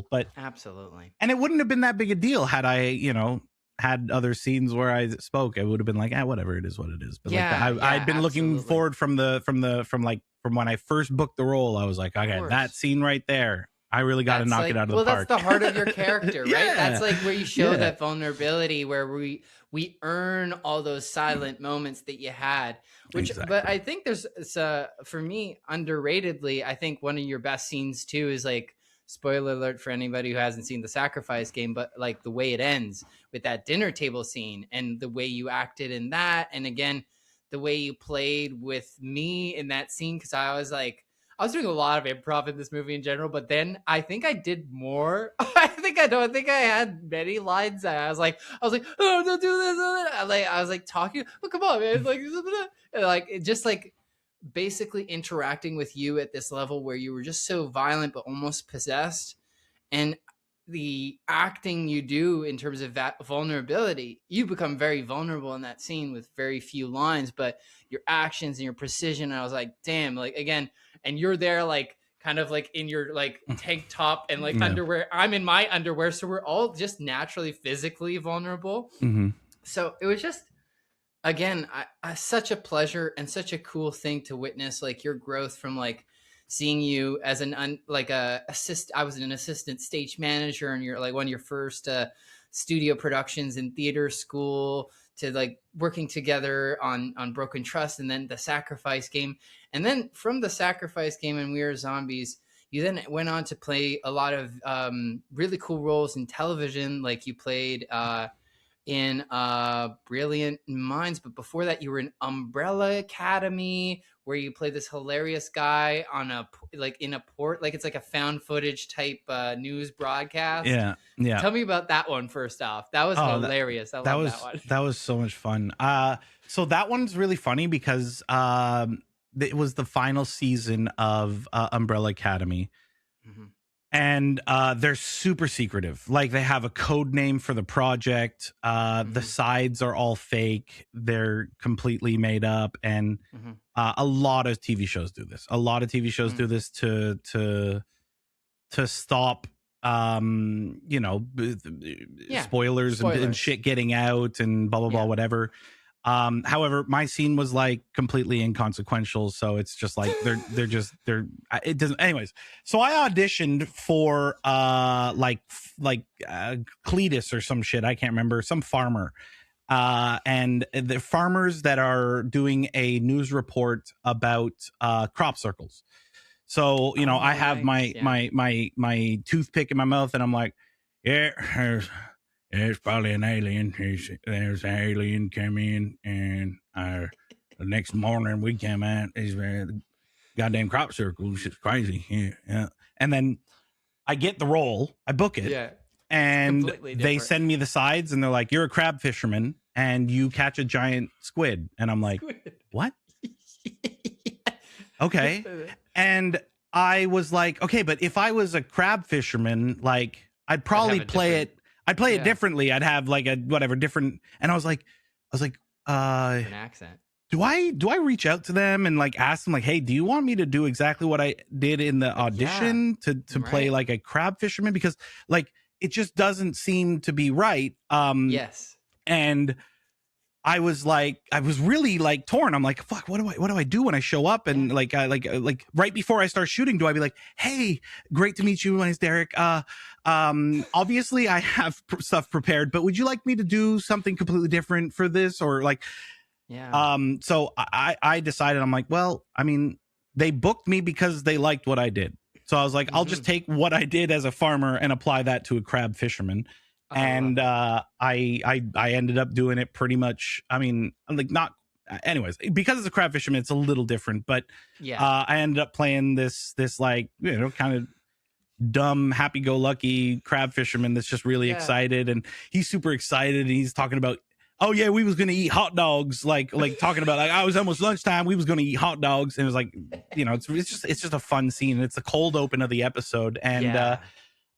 But absolutely. And it wouldn't have been that big a deal had I, you know, had other scenes where I spoke. It would have been like, whatever, it is what it is. But I'd been looking forward from when I first booked the role. I was like, okay, that scene right there, I really got to knock it out of the park. Well, that's the heart of your character, right? That's like where you show that vulnerability, where we earn all those silent moments that you had. But I think there's for me, underratedly, I think one of your best scenes too is like, spoiler alert for anybody who hasn't seen The Sacrifice Game, but like the way it ends with that dinner table scene and the way you acted in that, and again the way you played with me in that scene, because I was doing a lot of improv in this movie in general, but then I think I did more. I don't think I had many lines. I was like, oh, don't do this. I was like talking. Oh, come on, man! Like it just like basically interacting with you at this level where you were just so violent but almost possessed, and the acting you do in terms of that vulnerability, you become very vulnerable in that scene with very few lines, but your actions and your precision. And I was like, damn, like again, and you're there like kind of like in your like tank top and like underwear. I'm in my underwear, so we're all just naturally physically vulnerable. So it was just, again, such a pleasure and such a cool thing to witness, like your growth from like seeing you as I was an assistant stage manager, and you're like one of your first studio productions in theater school, to like working together on Broken Trust, and then The Sacrifice Game. And then from The Sacrifice Game and We Are Zombies, you then went on to play a lot of really cool roles in television. Like you played in Brilliant Minds, but before that you were in Umbrella Academy, where you play this hilarious guy on in a port, like it's like a found footage type news broadcast. Tell me about that one first off. That was hilarious. That was so much fun. So that one's really funny because it was the final season of Umbrella Academy. And they're super secretive. Like they have a code name for the project. The sides are all fake. They're completely made up. And a lot of TV shows do this. Do this to stop, spoilers and shit getting out and blah, blah, blah, whatever. However, my scene was like completely inconsequential, so it's just like it doesn't. Anyways, so I auditioned for Cletus or some shit, I can't remember, some farmer, and the farmers that are doing a news report about crop circles. So I have my toothpick in my mouth, and I'm like, it's probably an alien. There's an alien came in, and the next morning we came out. These goddamn crop circles. It's crazy. Yeah. And then I get the role. I book it. And they send me the sides, and they're like, "You're a crab fisherman, and you catch a giant squid." And I'm like, "What?" Okay. And I was like, "Okay, but if I was a crab fisherman, like I'd probably play it." I'd play it differently. I'd have like a whatever different. And I was like, an accent. Do I reach out to them and like ask them like, hey, do you want me to do exactly what I did in the audition to play like a crab fisherman? Because like, it just doesn't seem to be right. Yes. And I was really like torn. I'm like, fuck, what do I do when I show up? And like right before I start shooting, do I be like, hey, great to meet you. My name's Derek. Obviously I have stuff prepared, but would you like me to do something completely different for this? Or like, so I decided, I'm like, well, I mean, they booked me because they liked what I did. So I was like, I'll just take what I did as a farmer and apply that to a crab fisherman. And I ended up doing it pretty much. I mean, like not. Anyways, because it's a crab fisherman, it's a little different. But I ended up playing this like, you know, kind of dumb, happy-go-lucky crab fisherman that's just really excited, and he's super excited, and he's talking about, oh yeah, we was gonna eat hot dogs, like talking about like, I was almost lunchtime, we was gonna eat hot dogs, and it was like, you know, it's just a fun scene. It's the cold open of the episode, and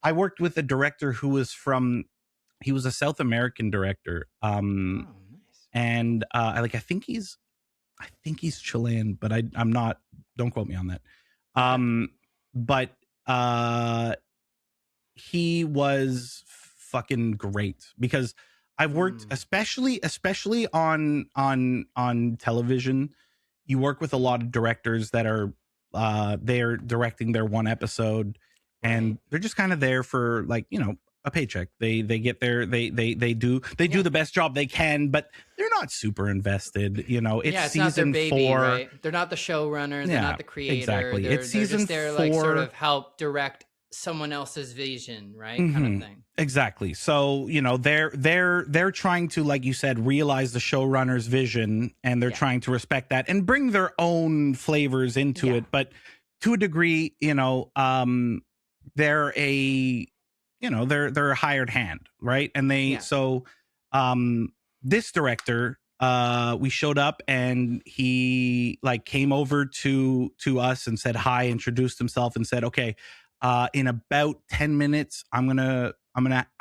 I worked with a director who was he was a South American director, nice. And I think he's Chilean, but I'm not. Don't quote me on that. But he was fucking great, because I've worked especially on television. You work with a lot of directors that are they're directing their one episode, and they're just kind of there for, like, you know, a paycheck. They get there, they do the best job they can, but they're not super invested, you know. It's season not their baby, 4, right? They're not the showrunner, they're not the creator. Exactly. They're season just there 4, like sort of help direct someone else's vision, right? Kind of thing. Exactly. So, you know, they're trying to, like you said, realize the showrunner's vision, and they're trying to respect that and bring their own flavors into it. But to a degree, you know, they're a hired hand, right? And this director, we showed up, and he like came over to us and said hi, introduced himself, and said, okay, in about 10 minutes, I'm gonna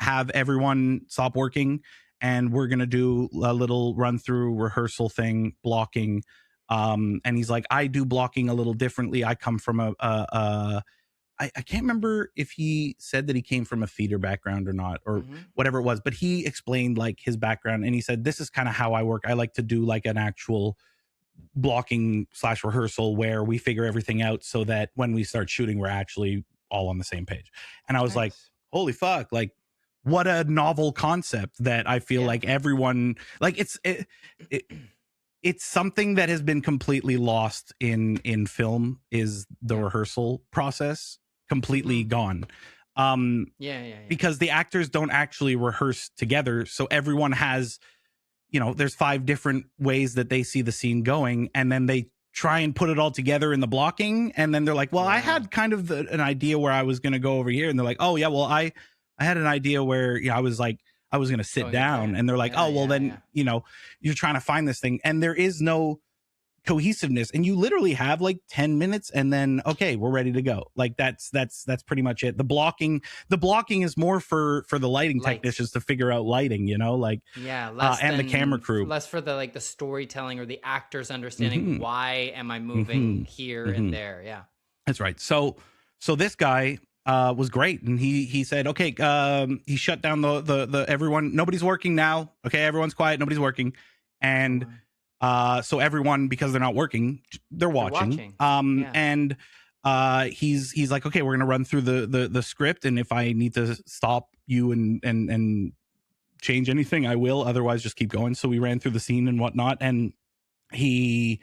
have everyone stop working, and we're gonna do a little run through rehearsal thing, blocking. And he's like, I do blocking a little differently. I come from I can't remember if he said that he came from a theater background or not, or whatever it was, but he explained like his background, and he said, this is kind of how I work. I like to do like an actual blocking / rehearsal where we figure everything out so that when we start shooting, we're actually all on the same page. And I was like, holy fuck, like what a novel concept that I feel like everyone, like it's something that has been completely lost in film, is the rehearsal process. Completely gone. Because the actors don't actually rehearse together, so everyone has, you know, there's 5 different ways that they see the scene going, and then they try and put it all together in the blocking, and then they're like, well, I had kind of an idea where I was going to go over here, and they're like, oh yeah, well, I had an idea where, you know, I was going to sit down, and they're like, you know, you're trying to find this thing, and there is no cohesiveness, and you literally have like 10 minutes, and then okay, we're ready to go. Like that's pretty much it. The blocking is more for the lighting technicians to figure out lighting, you know, like and the camera crew, less for the like the storytelling or the actors understanding why am I moving here and there. That's right. So this guy was great, and he said, okay, he shut down the everyone, nobody's working now, okay, everyone's quiet, nobody's working, and so everyone, because they're not working, they're watching. And he's like, okay, we're gonna run through the script, and if I need to stop you and change anything, I will. Otherwise, just keep going. So we ran through the scene and whatnot, and he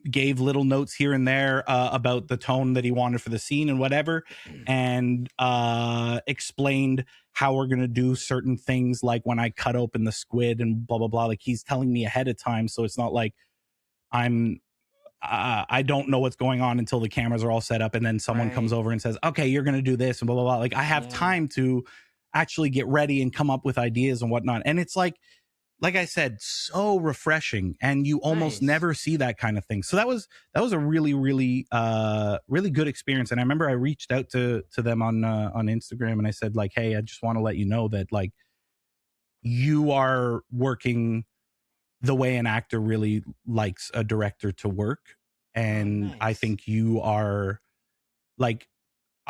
gave little notes here and there about the tone that he wanted for the scene and whatever, and explained how we're going to do certain things, like when I cut open the squid and blah blah blah. Like, he's telling me ahead of time, so it's not like I don't know what's going on until the cameras are all set up, and then someone comes over and says, okay, you're going to do this and blah blah blah. Like, I have time to actually get ready and come up with ideas and whatnot. And it's like I said, so refreshing, and you almost never see that kind of thing. So that was a really, really, really good experience. And I remember I reached out to them on Instagram, and I said, like, hey, I just want to let you know that, like, you are working the way an actor really likes a director to work. And I think you are, like,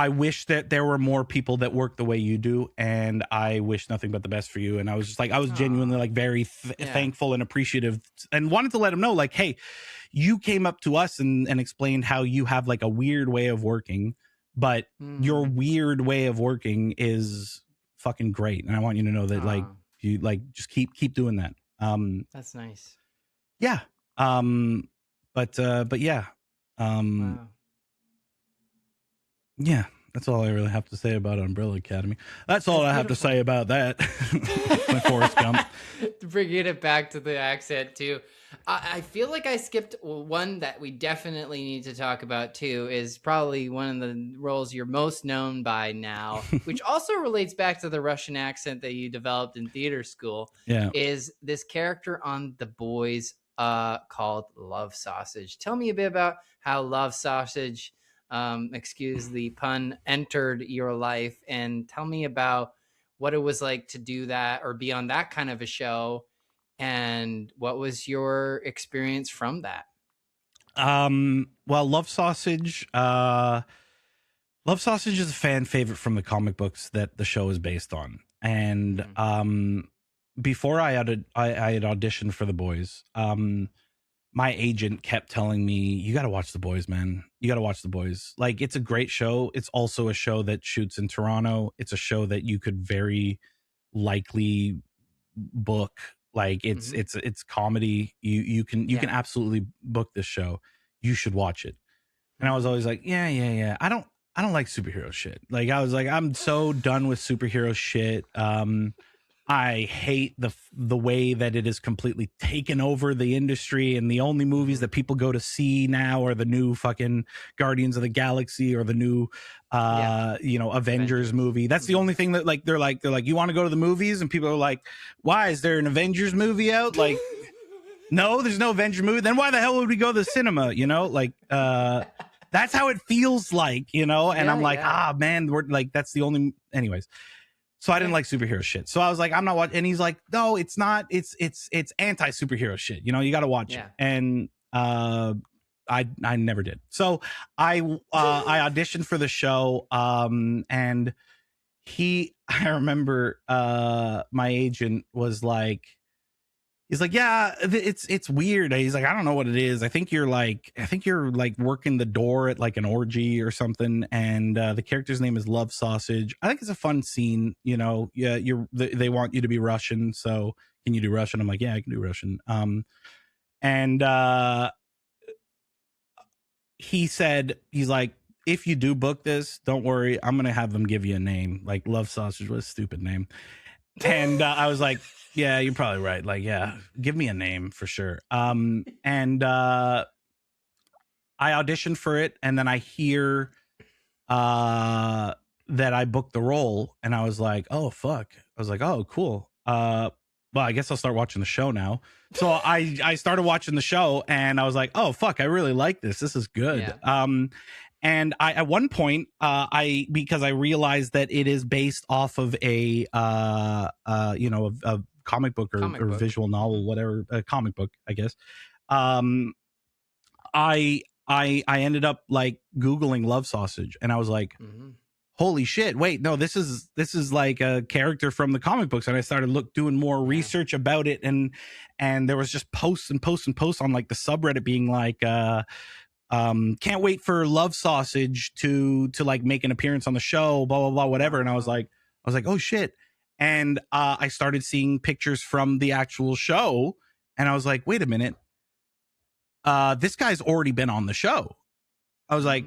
I wish that there were more people that work the way you do, and I wish nothing but the best for you. And I was just like, I was genuinely like very thankful and appreciative, and wanted to let him know, like, hey, you came up to us and explained how you have like a weird way of working, but your weird way of working is fucking great, and I want you to know that like you like just keep doing that. That's nice. Yeah. But yeah. Wow. Yeah, that's all I really have to say about Umbrella Academy. That's all I have to say about that. My Forrest Gump. Bringing it back to the accent too. I feel like I skipped one that we definitely need to talk about too, is probably one of the roles you're most known by now, which also relates back to the Russian accent that you developed in theater school. Yeah. Is this character on The Boys called Love Sausage. Tell me a bit about how Love Sausage, excuse the pun, entered your life, and tell me about what it was like to do that or be on that kind of a show, and what was your experience from that? Well, Love Sausage is a fan favorite from the comic books that the show is based on. And before I had auditioned for The Boys, my agent kept telling me, you got to watch The Boys, man. You got to watch The Boys. Like, it's a great show. It's also a show that shoots in Toronto. It's a show that you could very likely book. Like, it's comedy. You can absolutely book this show. You should watch it. And I was always like, yeah. I don't like superhero shit. Like, I was like, I'm so done with superhero shit. I hate the way that it has completely taken over the industry, and the only movies that people go to see now are the new fucking Guardians of the Galaxy or the new Avengers movie. That's the only thing that like they're like you want to go to the movies, and people are like, why is there an Avengers movie out? Like, no, there's no Avengers movie. Then why the hell would we go to the cinema? You know, like that's how it feels like, you know. And I'm like, man, we're like, that's the only. Anyways. So I didn't like superhero shit. So I was like, I'm not watching. And he's like, no, it's not. It's anti-superhero shit. You know, you got to watch it. And I never did. So I auditioned for the show. And I remember my agent was like, he's like, yeah, it's weird. He's like, I don't know what it is. I think you're like working the door at like an orgy or something. And the character's name is Love Sausage. I think it's a fun scene. You know, yeah, they want you to be Russian. So can you do Russian? I'm like, yeah, I can do Russian. And he said, he's like, if you do book this, don't worry, I'm gonna have them give you a name. Like, Love Sausage was a stupid name. And I was like, yeah, you're probably right. Like, yeah, give me a name for sure. And I auditioned for it, and then I hear that I booked the role, and I was like, oh, fuck. I was like, oh, cool. Well, I guess I'll start watching the show now. So I started watching the show, and I was like, oh, fuck, I really like this. This is good. Yeah. And I, at one point, because I realized that it is based off of a comic book or visual novel, whatever, a comic book, I guess. I ended up like Googling Love Sausage, and I was like, holy shit, wait, no, this is like a character from the comic books. And I started doing more research about it, and there was just posts and posts and posts on like the subreddit being like, can't wait for Love Sausage to like make an appearance on the show, blah, blah, blah, whatever. And I was like, oh shit. And I started seeing pictures from the actual show, and I was like, wait a minute. This guy's already been on the show. I was like,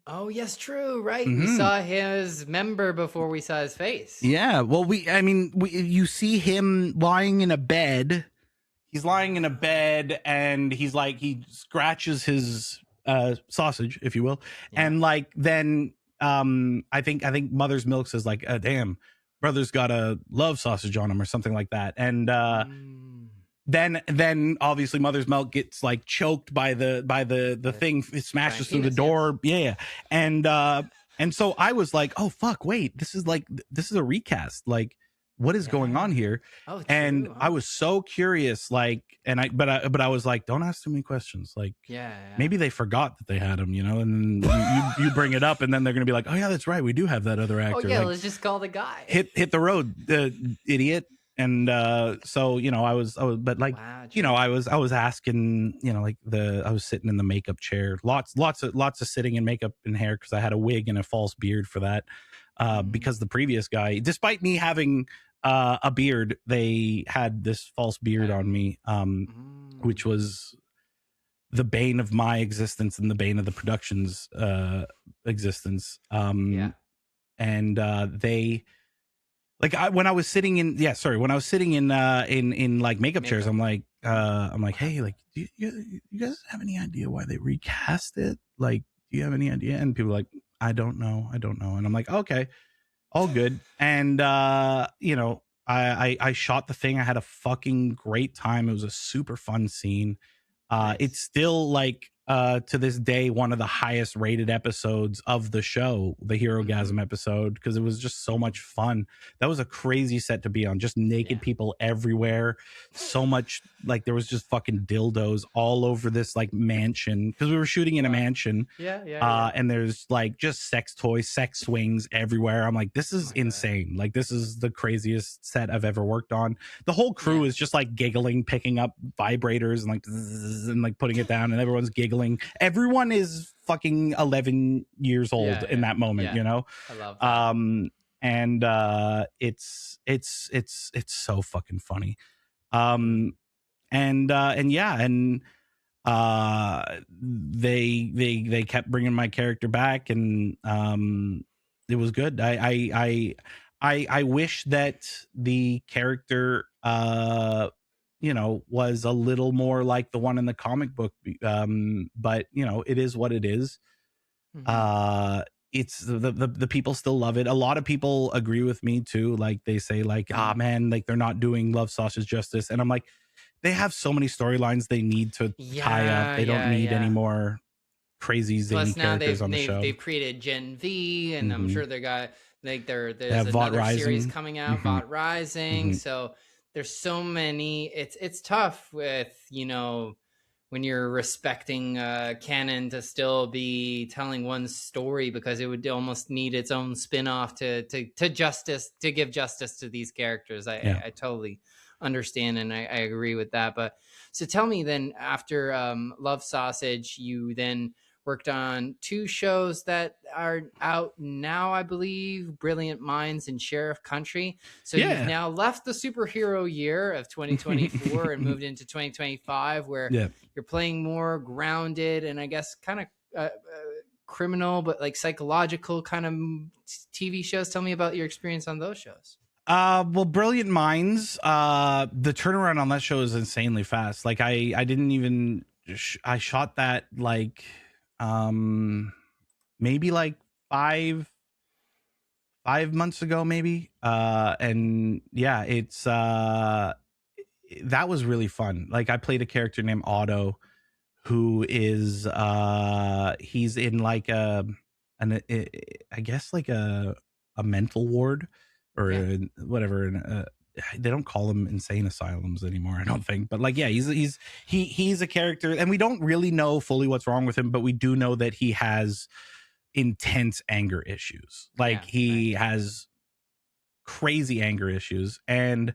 oh yes, true, right? We saw his member before we saw his face. Yeah, well, you see him lying in a bed. He's lying in a bed, and he's like, he scratches his sausage, if you will, and like then I think Mother's Milk says like, damn, brother's got a love sausage on him or something like that. And then obviously Mother's Milk gets like choked by the thing. It smashes through the door. Yes. Yeah. And so I was like, oh fuck, wait, this is a recast. Like, what is going on here? Oh, And true. I was so curious, like, but I was like, don't ask too many questions. Like, maybe they forgot that they had him, you know, and you bring it up and then they're going to be like, oh yeah, that's right. We do have that other actor. Oh yeah, like, let's just call the guy. Hit the road, idiot. And so, you know, I was but like, wow, you know, I was asking, you know, like I was sitting in the makeup chair, lots of sitting in makeup and hair, because I had a wig and a false beard for that. Because the previous guy, despite me having a beard, they had this false beard on me, which was the bane of my existence and the bane of the production's existence. And they, like, when I was sitting in like makeup chairs, I'm like, hey, like, do you guys have any idea why they recast it? Like, do you have any idea? And people are like, I don't know. And I'm like, okay, all good. And you know, I shot the thing. I had a fucking great time. It was a super fun scene. Nice. It's still, like, to this day, one of the highest rated episodes of the show, the Herogasm episode, because it was just so much fun. That was a crazy set to be on, just naked people everywhere. So much, like, there was just fucking dildos all over this, like, mansion, because we were shooting in a mansion. And there's, like, just sex toys, sex swings everywhere. I'm like, this is insane. God. Like, this is the craziest set I've ever worked on. The whole crew is just, like, giggling, picking up vibrators and, like, zzz, and, like, putting it down, and everyone's giggling. Everyone is fucking 11 years old in that moment, you know. I love that. And it's so fucking funny. They kept bringing my character back, and it was good. I wish that the character you know, was a little more like the one in the comic book, but you know, it is what it is. It's the people still love it. A lot of people agree with me too. Like, they say, like, man, like, they're not doing Love Sausage justice. And I'm like, they have so many storylines they need to tie up. They don't need any more crazy zany characters on the show. They've created Gen V, and I'm sure they got, like, there's another series coming out, Vought Rising. So there's so many. It's tough with, you know, when you're respecting canon to still be telling one story, because it would almost need its own spin-off to give justice to these characters. I totally understand, and I agree with that. But so tell me then, after Love Sausage, you then worked on 2 shows that are out now, I believe, Brilliant Minds and Sheriff Country. So you've now left the superhero year of 2024 and moved into 2025, where you're playing more grounded and, I guess, kind of criminal, but like psychological kind of TV shows. Tell me about your experience on those shows. Well, Brilliant Minds, the turnaround on that show is insanely fast. Like, I didn't even, I shot that, like, maybe like five months ago, maybe. And yeah, it's, that was really fun. Like, I played a character named Otto, who is, he's in like I guess like a mental ward or whatever. They don't call them insane asylums anymore, I don't think. But like, yeah, he's a character, and we don't really know fully what's wrong with him, but we do know that he has intense anger issues. Like, he has crazy anger issues. And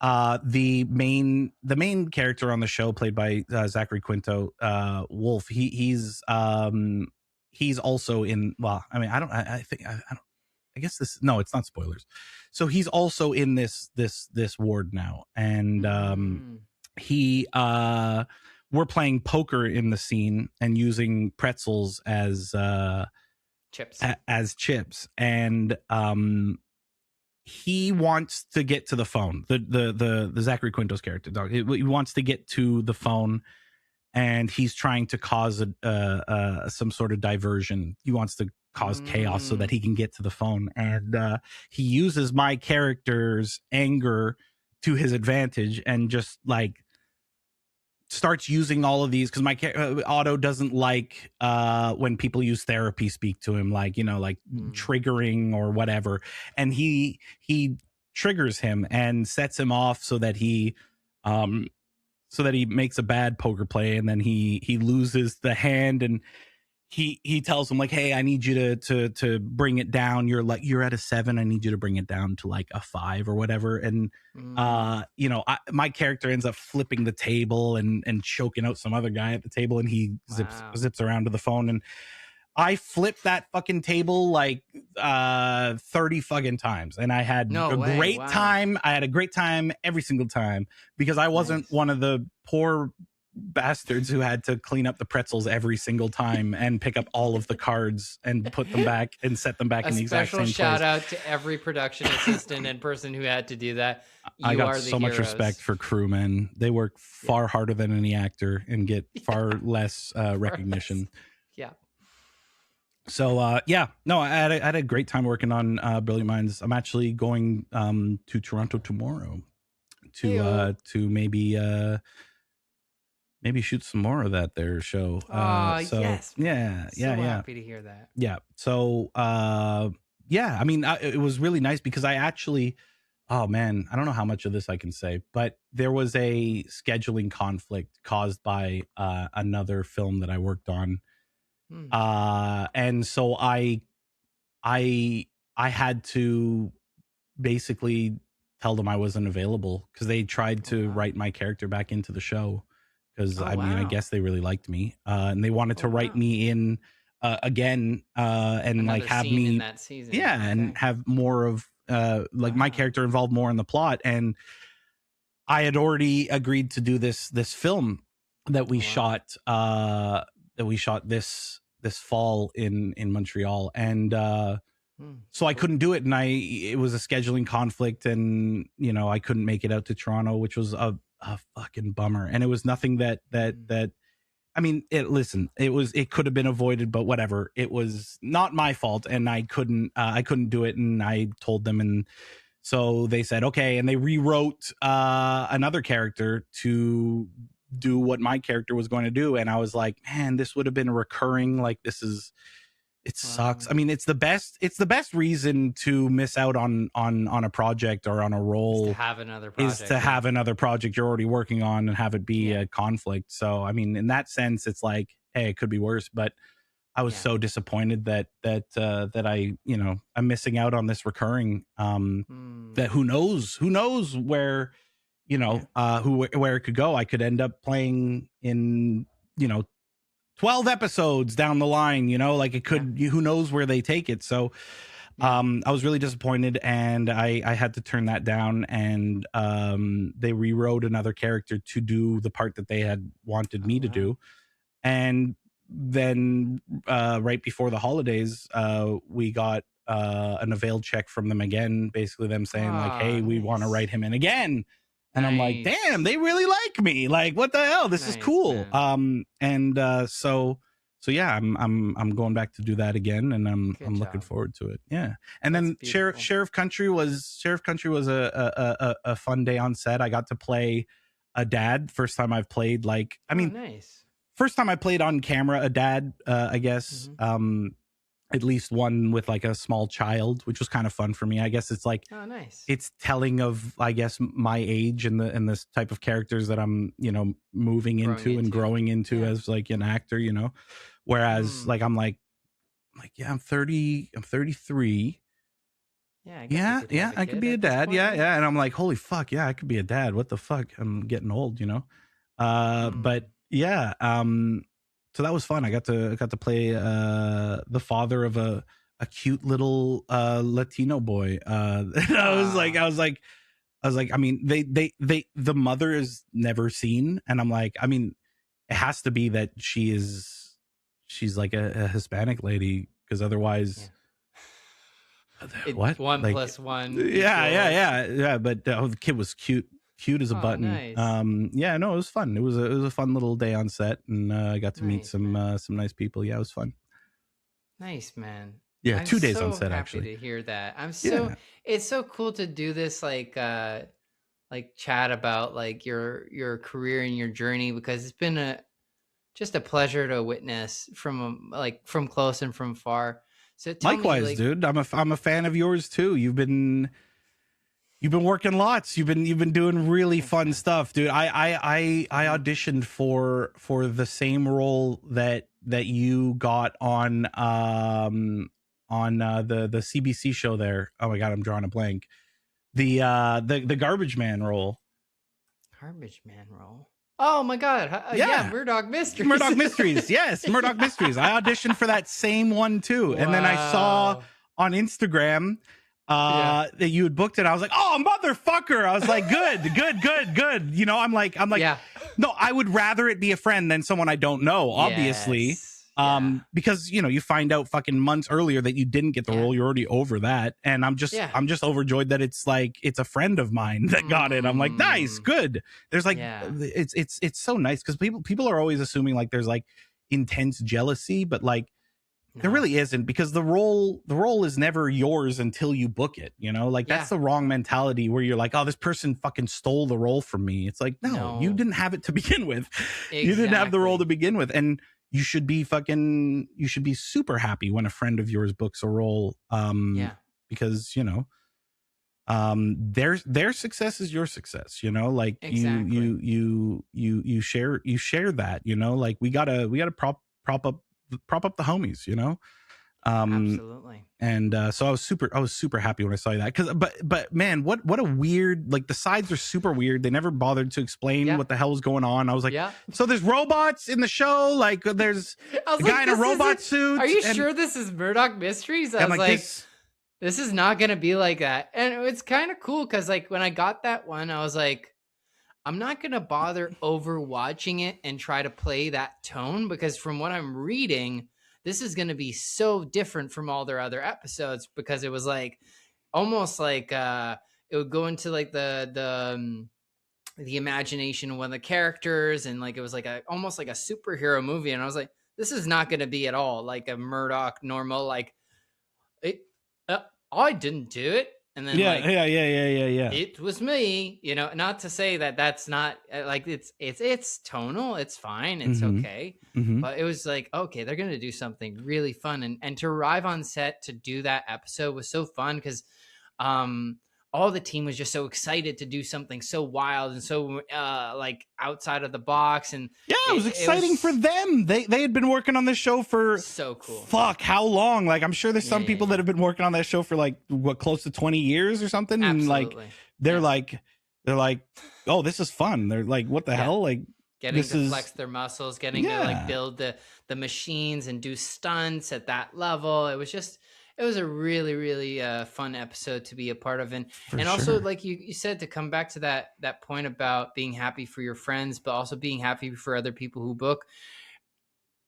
the main character on the show, played by Zachary Quinto, Wolf, he's also in, well, I mean, I guess this, no, it's not spoilers. So he's also in this ward now, and we're playing poker in the scene and using pretzels as chips, and he wants to get to the phone. The Zachary Quinto's character, dog, he wants to get to the phone, and he's trying to cause some sort of diversion. He wants to cause chaos so that he can get to the phone, and he uses my character's anger to his advantage, and just like starts using all of these, because my Otto doesn't like when people use therapy speak to him, like, you know, like triggering or whatever, and he triggers him and sets him off so that he makes a bad poker play, and then he loses the hand, and he tells him like, hey, I need you to bring it down. You're at a 7. I need you to bring it down to like a 5 or whatever. And my character ends up flipping the table and choking out some other guy at the table, and he zips around to the phone, and I flipped that fucking table like 30 fucking times, and I had great time. I had a great time every single time because I wasn't one of the poor bastards who had to clean up the pretzels every single time and pick up all of the cards and put them back and set them back in the exact same place. A special shout out to every production assistant and person who had to do that. I got so much respect for crewmen. They work far harder than any actor and get far less recognition. Yeah. So I had a great time working on Brilliant Minds. I'm actually going to Toronto tomorrow to maybe shoot some more of that there show. Yes. Yeah. Happy to hear that. Yeah. So I mean, it was really nice because I actually, oh man, I don't know how much of this I can say, but there was a scheduling conflict caused by another film that I worked on. And so I had to basically tell them I wasn't available because they tried to write my character back into the show. Because I guess they really liked me, and they wanted to write me in again, and another like have me in that season. And have more of my character involved more in the plot. And I had already agreed to do this film that we shot this fall in Montreal, and so I couldn't do it, and it was a scheduling conflict, and I couldn't make it out to Toronto, which was a fucking bummer. And it was nothing that I mean, it could have been avoided, but whatever. It was not my fault, and I couldn't do it, and I told them, and so they said okay, and they rewrote another character to do what my character was going to do. And I was like, man, this would have been recurring. Like, it sucks. I mean, it's the best reason to miss out on a project or on a role is to have another project, have another project you're already working on and have it be a conflict. So, I mean, in that sense, it's like, hey, it could be worse, but I was so disappointed that I, I'm missing out on this recurring, that who knows where, where it could go. I could end up playing in, 12 episodes down the line, like it could, who knows where they take it. So I was really disappointed, and I had to turn that down, and they rewrote another character to do the part that they had wanted me to do. And then right before the holidays, we got an avail check from them again, basically them saying like, hey, we want to write him in again. And I'm like, damn, they really like me. Like, what the hell? This is cool. Man. So yeah, I'm going back to do that again, and I'm looking forward to it. Yeah. And then Sheriff Country was a fun day on set. I got to play a dad. First time I've played first time I played on camera a dad, I guess. At least one with like a small child, which was kind of fun for me. I guess it's like, it's telling of, I guess, my age and this type of characters that I'm, moving into and growing into as like an actor, whereas like, I'm like, yeah, I'm 33. Yeah, I could be a dad. Yeah. And I'm like, holy fuck. Yeah, I could be a dad. What the fuck? I'm getting old, but yeah, so that was fun. I got to play the father of a cute little Latino boy. I was like, I mean, the mother is never seen, and I'm like, I mean, it has to be that she's like a Hispanic lady, because otherwise, what? 1 + 1. Yeah. But the kid was cute as a button. Nice. It was fun. It was a fun little day on set, and I got to meet some nice people. Yeah, it was fun. Nice, man. Yeah, I'm 2 days on happy set, actually. To hear that. It's so cool to do this like chat about like your career and your journey, because it's been just a pleasure to witness from close and from far. So likewise, dude. I'm a fan of yours too. You've been You've been working lots. You've been doing really fun stuff, dude. I auditioned for the same role that you got on the CBC show there. Oh my god, I'm drawing a blank. The Garbage Man role. Garbage Man role. Oh my god. Yeah, Murdoch Mysteries. Murdoch Mysteries. Yes, Murdoch Mysteries. I auditioned for that same one too. Wow. And then I saw on Instagram that you had booked it. I was like, oh, motherfucker. I was like, good. You know, I'm like, no, I would rather it be a friend than someone I don't know, obviously. Yes. Because, you know, you find out fucking months earlier that you didn't get the role. You're already over that. And I'm just overjoyed that it's like, it's a friend of mine that got it. I'm like, nice, good. There's like, it's so nice because people are always assuming like there's like intense jealousy, but like, there really isn't, because the role is never yours until you book it, you know? Like that's the wrong mentality where you're like, oh, this person fucking stole the role from me. It's like, no. You didn't have it to begin with. Exactly. You didn't have the role to begin with. And you should be super happy when a friend of yours books a role. Because, you know, their success is your success, you know, like you share that, you know, like we gotta prop up the homies, you know. Absolutely. And so I was super happy when I saw that, because but man, what a weird, like the sides are super weird. They never bothered to explain what the hell was going on. I was like, so there's robots in the show, like there's a guy in a robot suit. Are you sure this is Murdoch Mysteries? I was like this is not gonna be like that. And it's kind of cool because like when I got that one, I was like, I'm not going to bother overwatching it and try to play that tone, because from what I'm reading, this is going to be so different from all their other episodes, because it was like almost like it would go into like the imagination of one of the characters, and like it was like almost like a superhero movie. And I was like, this is not going to be at all like a Murdoch normal, like I didn't do it. And then it was me, you know, not to say that that's not like it's tonal. It's fine. It's okay. But it was like, okay, they're going to do something really fun. And to arrive on set to do that episode was so fun because all the team was just so excited to do something so wild and so like outside of the box. And it was exciting for them. They had been working on this show for so cool. Fuck, how long? Like I'm sure there's some people that have been working on that show for like what, close to 20 years or something. Absolutely. And like they're like, oh, this is fun. They're like, what the hell? Like getting to flex their muscles, getting to like build the machines and do stunts at that level. It was a really, really fun episode to be a part of. And also, like you said, to come back to that point about being happy for your friends, but also being happy for other people who book.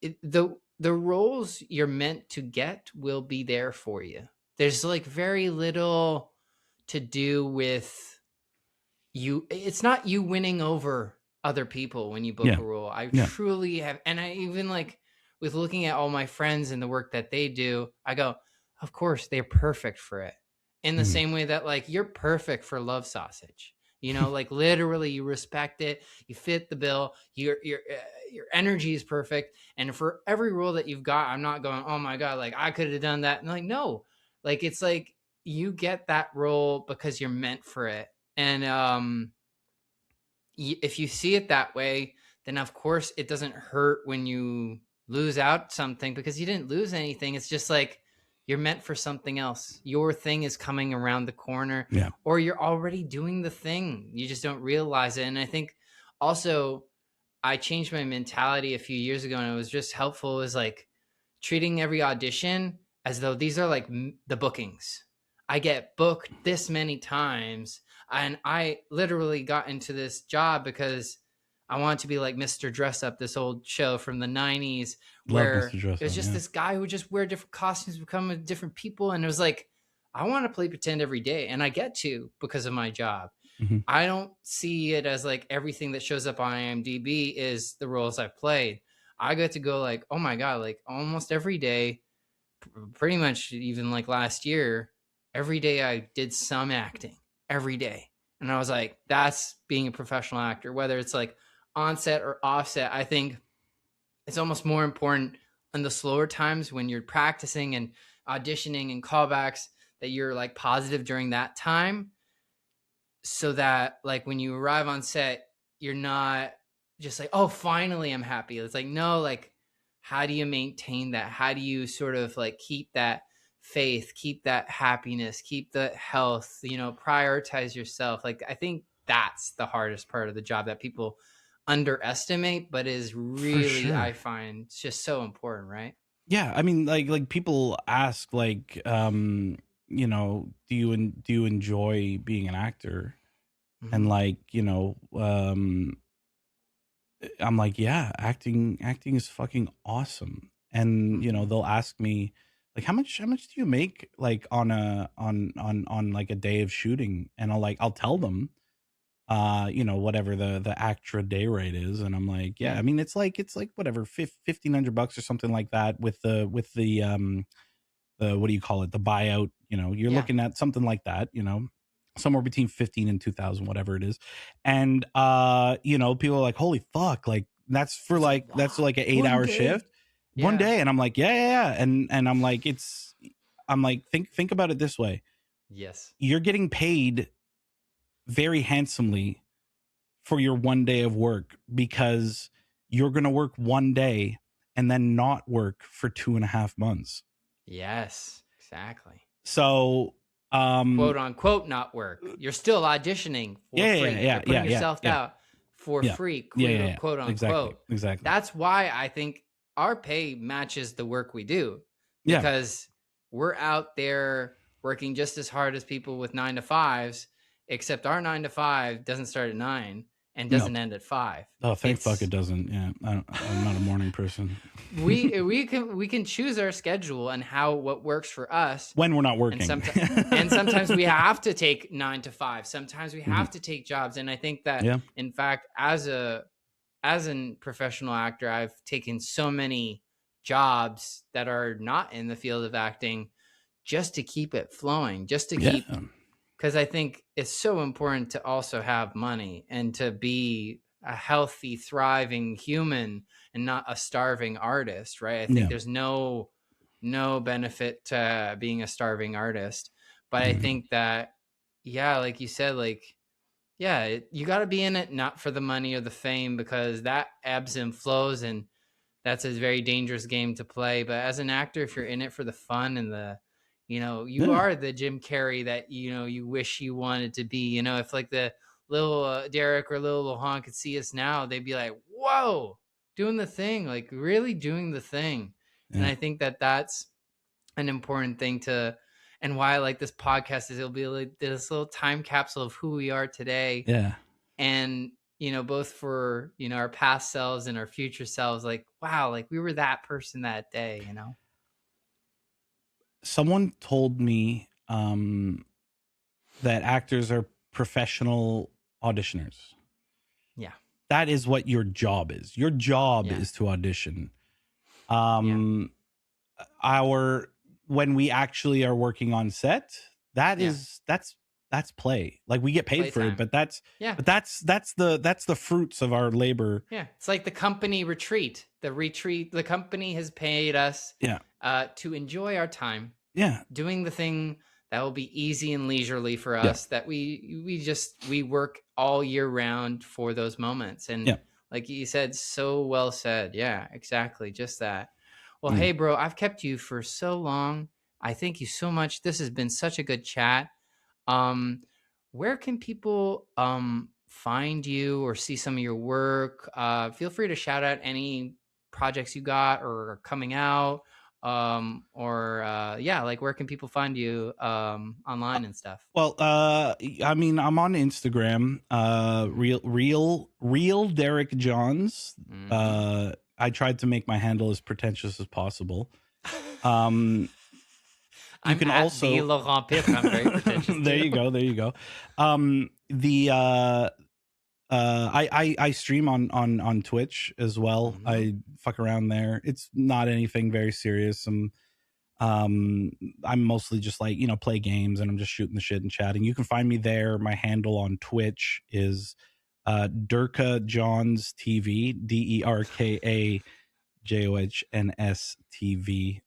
The roles you're meant to get will be there for you. There's like very little to do with you. It's not you winning over other people when you book a role. I truly have. And I even like with looking at all my friends and the work that they do, I go, of course, they're perfect for it. In the same way that like you're perfect for Love Sausage, you know, like literally you respect it, you fit the bill, your energy is perfect. And for every role that you've got, I'm not going, oh my God, like I could have done that. And like, no, like, it's like you get that role because you're meant for it. And if you see it that way, then of course it doesn't hurt when you lose out something, because you didn't lose anything. It's just like, you're meant for something else. Your thing is coming around the corner, or you're already doing the thing. You just don't realize it. And I think also I changed my mentality a few years ago, and it was just helpful. It was like treating every audition as though these are like the bookings. I get booked this many times, and I literally got into this job because I wanted to be like Mr. Dress Up, this old show from the 90s where it was just this guy who would just wear different costumes, become different people. And it was like, I want to play pretend every day. And I get to because of my job. I don't see it as like everything that shows up on IMDb is the roles I've played. I get to go like, oh my God, like almost every day, pretty much even like last year, every day I did some acting every day. And I was like, that's being a professional actor, whether it's like onset or offset. I think it's almost more important in the slower times when you're practicing and auditioning and callbacks that you're like positive during that time. so that like when you arrive on set, you're not just like, oh, finally I'm happy. It's like, no, like, how do you maintain that? How do you sort of like keep that faith, keep that happiness, keep the health, prioritize yourself? Like, I think that's the hardest part of the job that people underestimate, but is For really, sure. I find, it's just so important, right? Yeah, I mean, like people ask, like, do you enjoy being an actor? Mm-hmm. And like, I'm like, yeah, acting is fucking awesome. And Mm-hmm. they'll ask me like, how much do you make like on like a day of shooting? And I'll tell them, whatever the extra day rate is. And I'm like, yeah, I mean, it's like whatever, $1,500 or something like that with the what do you call it? The buyout, you're looking at something like that, somewhere between 15 and 2,000, whatever it is. And, people are like, holy fuck. Like that's like an 8-hour shift one day. And I'm like, yeah. And I'm like, think about it this way. Yes. You're getting paid very handsomely for your one day of work because you're going to work one day and then not work for 2.5 months. Yes, exactly. So, quote unquote, not work. You're still auditioning for free. You're putting yourself out for free, quote unquote. Exactly. That's why I think our pay matches the work we do, because we're out there working just as hard as people with 9 to 5s, except our 9 to 5 doesn't start at 9 and doesn't end at 5. Oh, thank fuck it doesn't. Yeah, I'm not a morning person. we can choose our schedule and what works for us when we're not working. And sometimes we have to take 9 to 5. Sometimes we have to take jobs. And I think that, in fact, as a professional actor, I've taken so many jobs that are not in the field of acting just to keep it flowing, just to keep. Because I think it's so important to also have money and to be a healthy, thriving human and not a starving artist, right? I think there's no benefit to being a starving artist. But I think that, like you said, you got to be in it not for the money or the fame, because that ebbs and flows, and that's a very dangerous game to play. But as an actor, if you're in it for the fun and the you are the Jim Carrey that you wish you wanted to be. If like the little Derek or little Lohan could see us now, they'd be like, whoa, doing the thing, like really doing the thing. And I think that that's an important thing and why I like this podcast is it'll be like this little time capsule of who we are today. And both for our past selves and our future selves, like, wow, like we were that person that day. Someone told me that actors are professional auditioners. Yeah. That is what your job is. Your job is to audition. When we actually are working on set, that's play. Like we get paid for it, but that's the fruits of our labor. Yeah. It's like the company retreat. The company has paid us to enjoy our time. Doing the thing that will be easy and leisurely for us, that we work all year round for those moments. And like you said, so well said. Yeah, exactly. Just that. Well, hey, bro, I've kept you for so long. I thank you so much. This has been such a good chat. Where can people find you or see some of your work? Feel free to shout out any projects you got or are coming out. Like where can people find you online and stuff? Well, I mean, I'm on Instagram, real Derek Johns. I tried to make my handle as pretentious as possible. You can also Laurent Piff. I'm very pretentious. There you go. I stream on Twitch as well. I fuck around there. It's not anything very serious. I'm mostly just like, play games, and I'm just shooting the shit and chatting. You can find me there. My handle on Twitch is Derka Johns TV, DERKA JOHNS TV.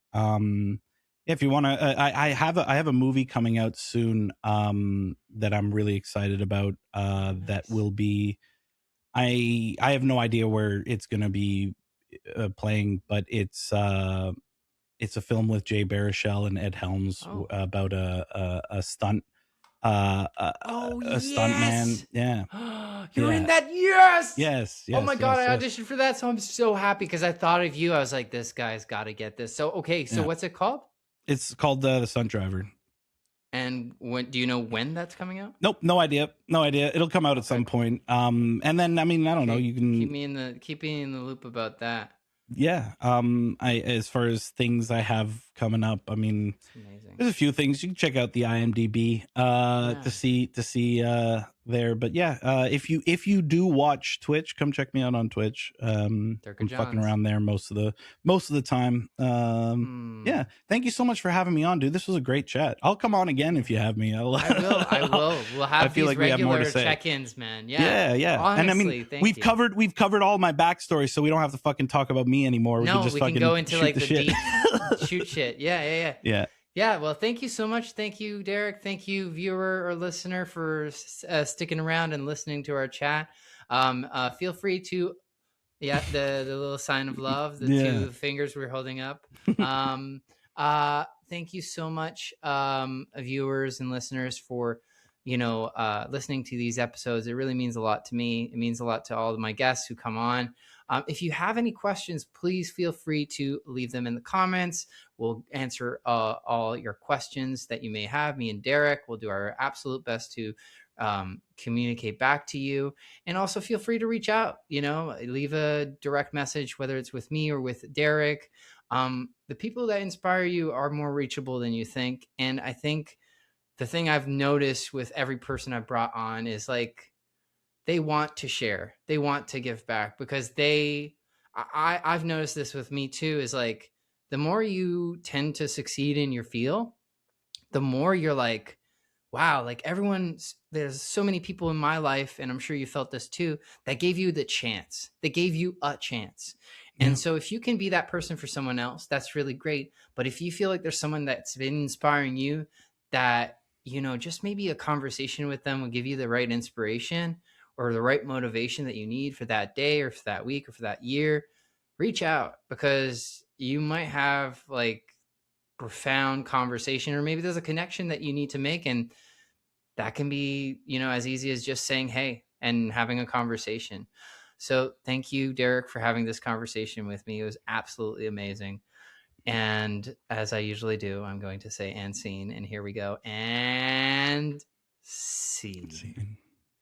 If you want to, I have a movie coming out soon that I'm really excited about. Nice. That will be. I have no idea where it's going to be playing, but it's a film with Jay Baruchel and Ed Helms about a stunt. A stunt man. Yeah. You're in that. Yes. Oh my God. I auditioned for that. So I'm so happy because I thought of you. I was like, this guy's got to get this. So, okay. So what's it called? It's called The Stunt Driver. And when do you know when that's coming out? Nope, no idea. It'll come out at some point. And then I mean, I don't know. You can keep me in the loop about that. Yeah. As far as things I have coming up, I mean, there's a few things. You can check out the IMDb to see there. But yeah, if you do watch Twitch, come check me out on Twitch. I'm fucking around there most of the time. Yeah. Thank you so much for having me on, dude. This was a great chat. I'll come on again if you have me. I will. We'll have these regular check-ins, man. Yeah. Honestly, and I mean, we've covered all my backstory, so we don't have to fucking talk about me anymore. We can go into like the deep shoot shit. Yeah. Well, thank you so much. Thank you, Derek. Thank you, viewer or listener, for sticking around and listening to our chat. Feel free to, the little sign of love, the two fingers we're holding up. Thank you so much, viewers and listeners, for listening to these episodes. It really means a lot to me. It means a lot to all of my guests who come on. If you have any questions, please feel free to leave them in the comments. We'll answer all your questions that you may have. Me and Derek will do our absolute best to communicate back to you. And also feel free to reach out, leave a direct message, whether it's with me or with Derek. The people that inspire you are more reachable than you think. And I think the thing I've noticed with every person I've brought on is like, they want to share. They want to give back because I've noticed this with me too, is like, the more you tend to succeed in your field, the more you're like, wow, like there's so many people in my life, and I'm sure you felt this too, that gave you the chance. They gave you a chance. And so if you can be that person for someone else, that's really great. But if you feel like there's someone that's been inspiring you, that, just maybe a conversation with them will give you the right inspiration or the right motivation that you need for that day or for that week or for that year, reach out, because you might have like profound conversation, or maybe there's a connection that you need to make. And that can be, as easy as just saying, hey, and having a conversation. So thank you, Derek, for having this conversation with me. It was absolutely amazing. And as I usually do, I'm going to say and scene, and here we go. And scene.